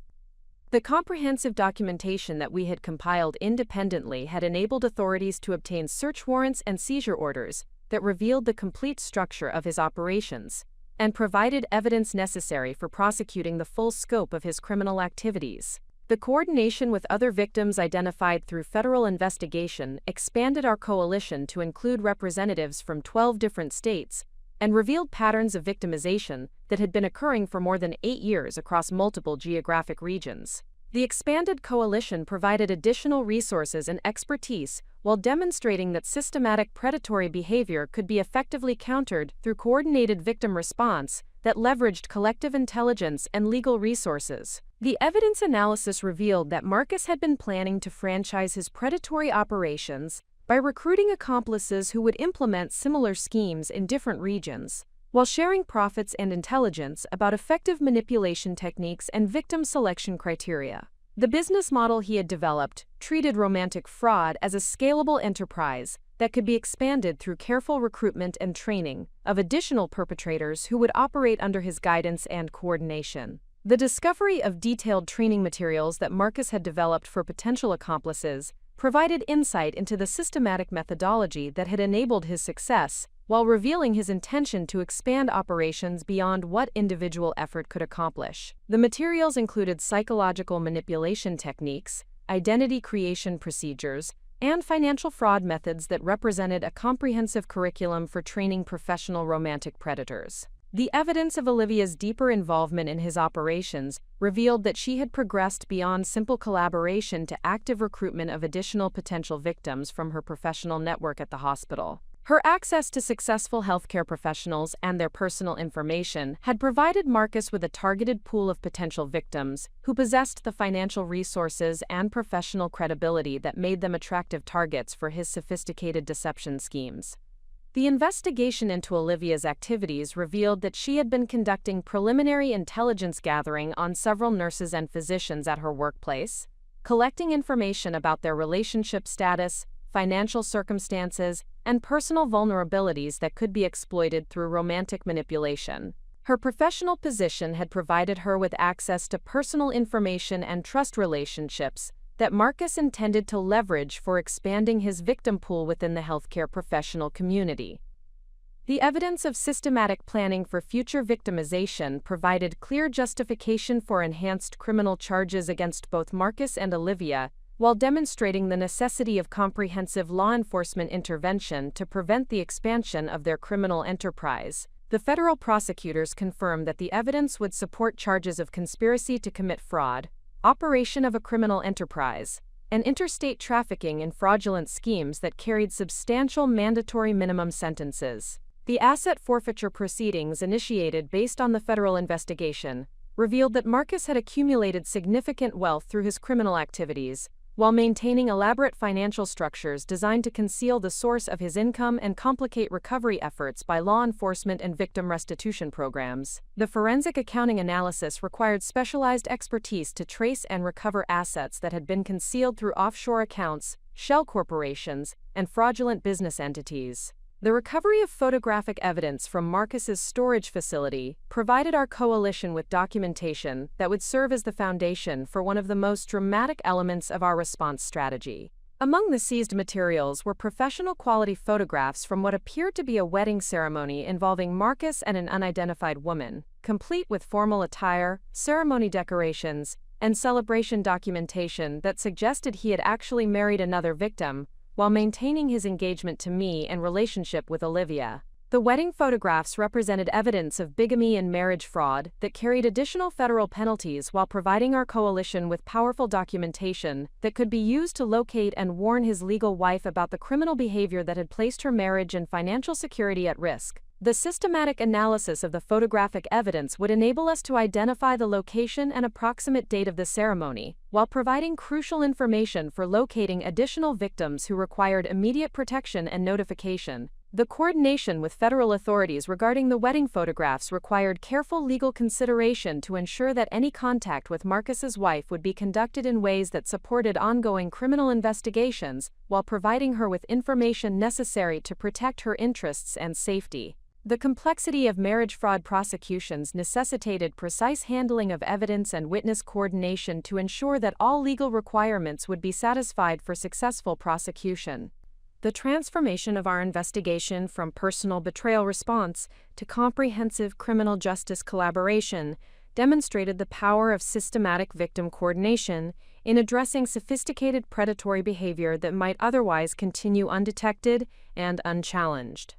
The comprehensive documentation that we had compiled independently had enabled authorities to obtain search warrants and seizure orders that revealed the complete structure of his operations and provided evidence necessary for prosecuting the full scope of his criminal activities. The coordination with other victims identified through federal investigation expanded our coalition to include representatives from 12 different states and revealed patterns of victimization that had been occurring for more than 8 years across multiple geographic regions. The expanded coalition provided additional resources and expertise while demonstrating that systematic predatory behavior could be effectively countered through coordinated victim response that leveraged collective intelligence and legal resources. The evidence analysis revealed that Marcus had been planning to franchise his predatory operations by recruiting accomplices who would implement similar schemes in different regions, while sharing profits and intelligence about effective manipulation techniques and victim selection criteria. The business model he had developed treated romantic fraud as a scalable enterprise that could be expanded through careful recruitment and training of additional perpetrators who would operate under his guidance and coordination. The discovery of detailed training materials that Marcus had developed for potential accomplices provided insight into the systematic methodology that had enabled his success, while revealing his intention to expand operations beyond what individual effort could accomplish. The materials included psychological manipulation techniques, identity creation procedures, and financial fraud methods that represented a comprehensive curriculum for training professional romantic predators. The evidence of Olivia's deeper involvement in his operations revealed that she had progressed beyond simple collaboration to active recruitment of additional potential victims from her professional network at the hospital. Her access to successful healthcare professionals and their personal information had provided Marcus with a targeted pool of potential victims who possessed the financial resources and professional credibility that made them attractive targets for his sophisticated deception schemes. The investigation into Olivia's activities revealed that she had been conducting preliminary intelligence gathering on several nurses and physicians at her workplace, collecting information about their relationship status, financial circumstances, and personal vulnerabilities that could be exploited through romantic manipulation. Her professional position had provided her with access to personal information and trust relationships that Marcus intended to leverage for expanding his victim pool within the healthcare professional community. The evidence of systematic planning for future victimization provided clear justification for enhanced criminal charges against both Marcus and Olivia, while demonstrating the necessity of comprehensive law enforcement intervention to prevent the expansion of their criminal enterprise. The federal prosecutors confirmed that the evidence would support charges of conspiracy to commit fraud, operation of a criminal enterprise, and interstate trafficking in fraudulent schemes that carried substantial mandatory minimum sentences. The asset forfeiture proceedings initiated based on the federal investigation revealed that Marcus had accumulated significant wealth through his criminal activities, while maintaining elaborate financial structures designed to conceal the source of his income and complicate recovery efforts by law enforcement and victim restitution programs. The forensic accounting analysis required specialized expertise to trace and recover assets that had been concealed through offshore accounts, shell corporations, and fraudulent business entities. The recovery of photographic evidence from Marcus's storage facility provided our coalition with documentation that would serve as the foundation for one of the most dramatic elements of our response strategy. Among the seized materials were professional quality photographs from what appeared to be a wedding ceremony involving Marcus and an unidentified woman, complete with formal attire, ceremony decorations, and celebration documentation that suggested he had actually married another victim, while maintaining his engagement to me and relationship with Olivia. The wedding photographs represented evidence of bigamy and marriage fraud that carried additional federal penalties while providing our coalition with powerful documentation that could be used to locate and warn his legal wife about the criminal behavior that had placed her marriage and financial security at risk. The systematic analysis of the photographic evidence would enable us to identify the location and approximate date of the ceremony, while providing crucial information for locating additional victims who required immediate protection and notification. The coordination with federal authorities regarding the wedding photographs required careful legal consideration to ensure that any contact with Marcus's wife would be conducted in ways that supported ongoing criminal investigations while providing her with information necessary to protect her interests and safety. The complexity of marriage fraud prosecutions necessitated precise handling of evidence and witness coordination to ensure that all legal requirements would be satisfied for successful prosecution. The transformation of our investigation from personal betrayal response to comprehensive criminal justice collaboration demonstrated the power of systematic victim coordination in addressing sophisticated predatory behavior that might otherwise continue undetected and unchallenged.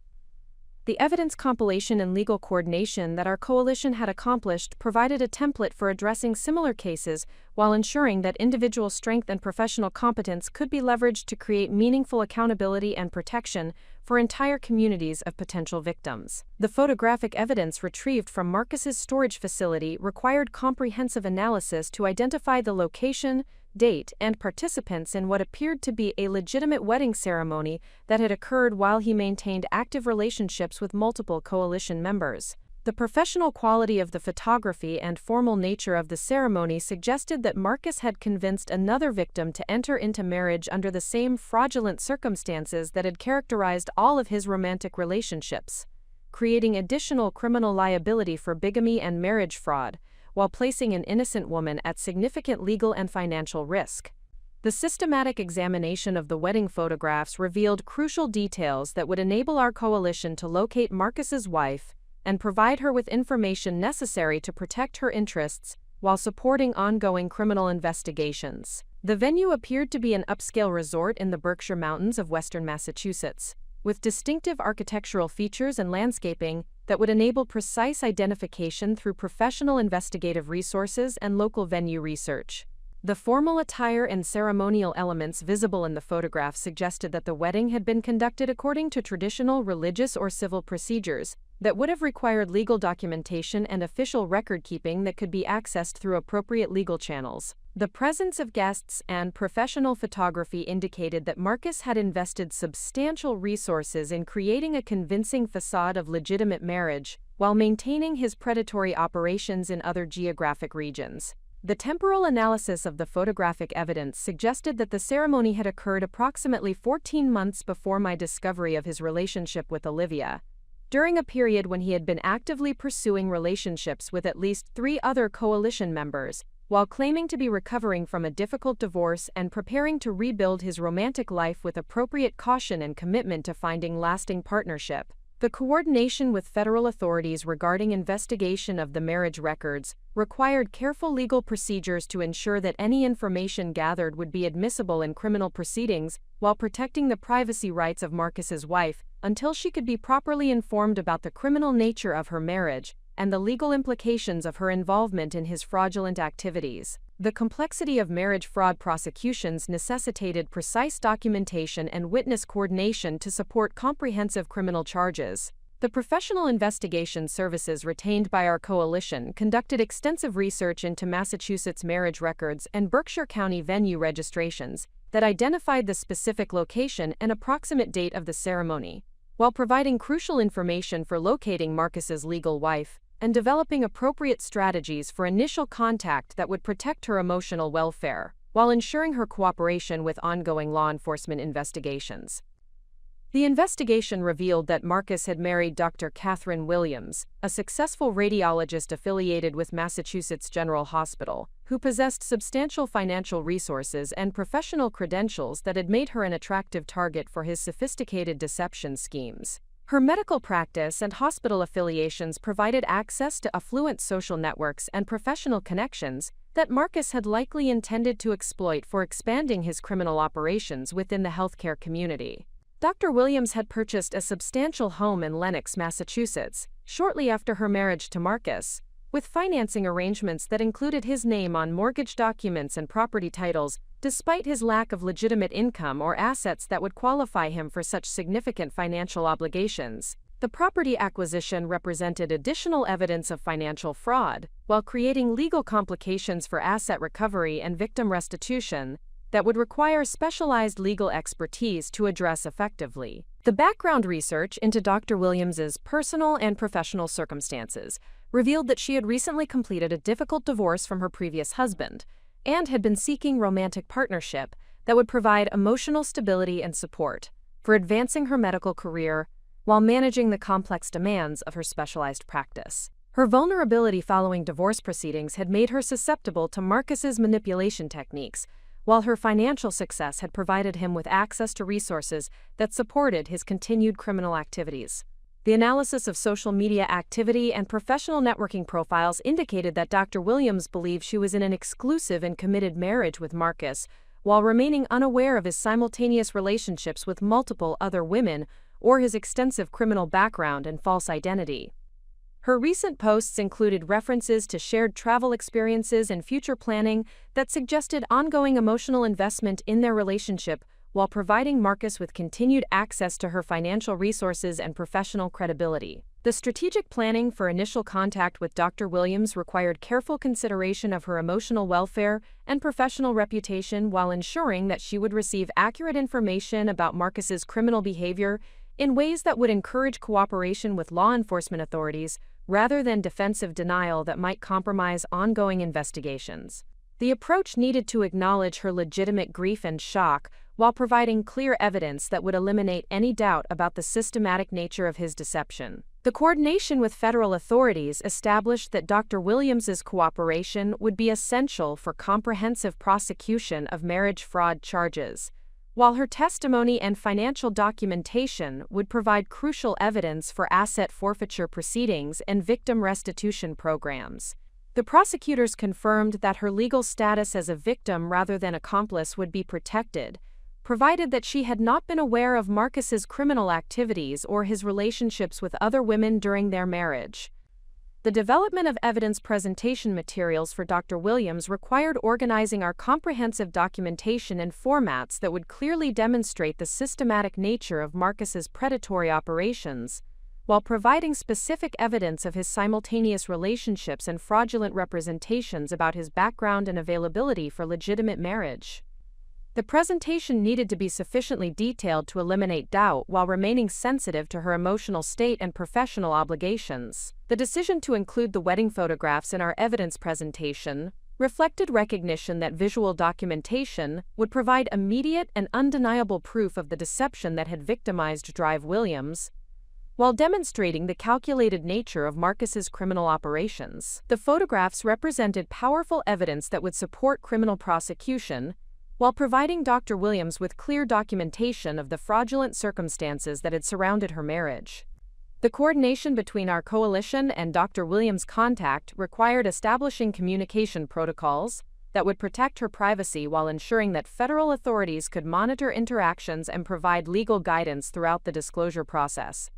The evidence compilation and legal coordination that our coalition had accomplished provided a template for addressing similar cases while ensuring that individual strength and professional competence could be leveraged to create meaningful accountability and protection for entire communities of potential victims. The photographic evidence retrieved from Marcus's storage facility required comprehensive analysis to identify the location, date, and participants in what appeared to be a legitimate wedding ceremony that had occurred while he maintained active relationships with multiple coalition members. The professional quality of the photography and formal nature of the ceremony suggested that Marcus had convinced another victim to enter into marriage under the same fraudulent circumstances that had characterized all of his romantic relationships, creating additional criminal liability for bigamy and marriage fraud, while placing an innocent woman at significant legal and financial risk. The systematic examination of the wedding photographs revealed crucial details that would enable our coalition to locate Marcus's wife and provide her with information necessary to protect her interests while supporting ongoing criminal investigations. The venue appeared to be an upscale resort in the Berkshire Mountains of western Massachusetts, with distinctive architectural features and landscaping that would enable precise identification through professional investigative resources and local venue research. The formal attire and ceremonial elements visible in the photograph suggested that the wedding had been conducted according to traditional religious or civil procedures that would have required legal documentation and official record-keeping that could be accessed through appropriate legal channels. The presence of guests and professional photography indicated that Marcus had invested substantial resources in creating a convincing facade of legitimate marriage while maintaining his predatory operations in other geographic regions. The temporal analysis of the photographic evidence suggested that the ceremony had occurred approximately 14 months before my discovery of his relationship with Olivia, during a period when he had been actively pursuing relationships with at least 3 other coalition members, while claiming to be recovering from a difficult divorce and preparing to rebuild his romantic life with appropriate caution and commitment to finding lasting partnership. The coordination with federal authorities regarding investigation of the marriage records required careful legal procedures to ensure that any information gathered would be admissible in criminal proceedings while protecting the privacy rights of Marcus's wife until she could be properly informed about the criminal nature of her marriage and the legal implications of her involvement in his fraudulent activities. The complexity of marriage fraud prosecutions necessitated precise documentation and witness coordination to support comprehensive criminal charges. The professional investigation services retained by our coalition conducted extensive research into Massachusetts marriage records and Berkshire County venue registrations that identified the specific location and approximate date of the ceremony, while providing crucial information for locating Marcus's legal wife and developing appropriate strategies for initial contact that would protect her emotional welfare, while ensuring her cooperation with ongoing law enforcement investigations. The investigation revealed that Marcus had married Dr. Catherine Williams, a successful radiologist affiliated with Massachusetts General Hospital, who possessed substantial financial resources and professional credentials that had made her an attractive target for his sophisticated deception schemes. Her medical practice and hospital affiliations provided access to affluent social networks and professional connections that Marcus had likely intended to exploit for expanding his criminal operations within the healthcare community. Dr. Williams had purchased a substantial home in Lenox, Massachusetts, shortly after her marriage to Marcus, with financing arrangements that included his name on mortgage documents and property titles, despite his lack of legitimate income or assets that would qualify him for such significant financial obligations. The property acquisition represented additional evidence of financial fraud, while creating legal complications for asset recovery and victim restitution. that would require specialized legal expertise to address effectively. The background research into Dr. Williams's personal and professional circumstances revealed that she had recently completed a difficult divorce from her previous husband and had been seeking romantic partnership that would provide emotional stability and support for advancing her medical career while managing the complex demands of her specialized practice. Her vulnerability following divorce proceedings had made her susceptible to Marcus's manipulation techniques, while her financial success had provided him with access to resources that supported his continued criminal activities. The analysis of social media activity and professional networking profiles indicated that Dr. Williams believed she was in an exclusive and committed marriage with Marcus, while remaining unaware of his simultaneous relationships with multiple other women or his extensive criminal background and false identity. Her recent posts included references to shared travel experiences and future planning that suggested ongoing emotional investment in their relationship while providing Marcus with continued access to her financial resources and professional credibility. The strategic planning for initial contact with Dr. Williams required careful consideration of her emotional welfare and professional reputation while ensuring that she would receive accurate information about Marcus's criminal behavior in ways that would encourage cooperation with law enforcement authorities rather than defensive denial that might compromise ongoing investigations. The approach needed to acknowledge her legitimate grief and shock while providing clear evidence that would eliminate any doubt about the systematic nature of his deception. The coordination with federal authorities established that Dr. Williams's cooperation would be essential for comprehensive prosecution of marriage fraud charges, while her testimony and financial documentation would provide crucial evidence for asset forfeiture proceedings and victim restitution programs. The prosecutors confirmed that her legal status as a victim rather than accomplice would be protected, provided that she had not been aware of Marcus's criminal activities or his relationships with other women during their marriage. The development of evidence presentation materials for Dr. Williams required organizing our comprehensive documentation in formats that would clearly demonstrate the systematic nature of Marcus's predatory operations, while providing specific evidence of his simultaneous relationships and fraudulent representations about his background and availability for legitimate marriage. The presentation needed to be sufficiently detailed to eliminate doubt while remaining sensitive to her emotional state and professional obligations. The decision to include the wedding photographs in our evidence presentation reflected recognition that visual documentation would provide immediate and undeniable proof of the deception that had victimized Drive Williams, while demonstrating the calculated nature of Marcus's criminal operations. The photographs represented powerful evidence that would support criminal prosecution, while providing Dr. Williams with clear documentation of the fraudulent circumstances that had surrounded her marriage. The coordination between our coalition and Dr. Williams' contact required establishing communication protocols that would protect her privacy while ensuring that federal authorities could monitor interactions and provide legal guidance throughout the disclosure process.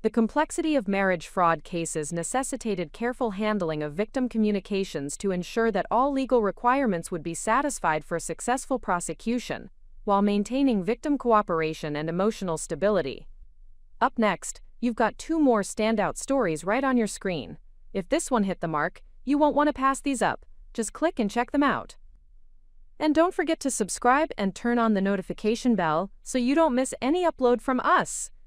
The complexity of marriage fraud cases necessitated careful handling of victim communications to ensure that all legal requirements would be satisfied for successful prosecution, while maintaining victim cooperation and emotional stability. Up next, you've got two more standout stories right on your screen. If this one hit the mark, you won't want to pass these up. Just click and check them out. And don't forget to subscribe and turn on the notification bell so you don't miss any upload from us.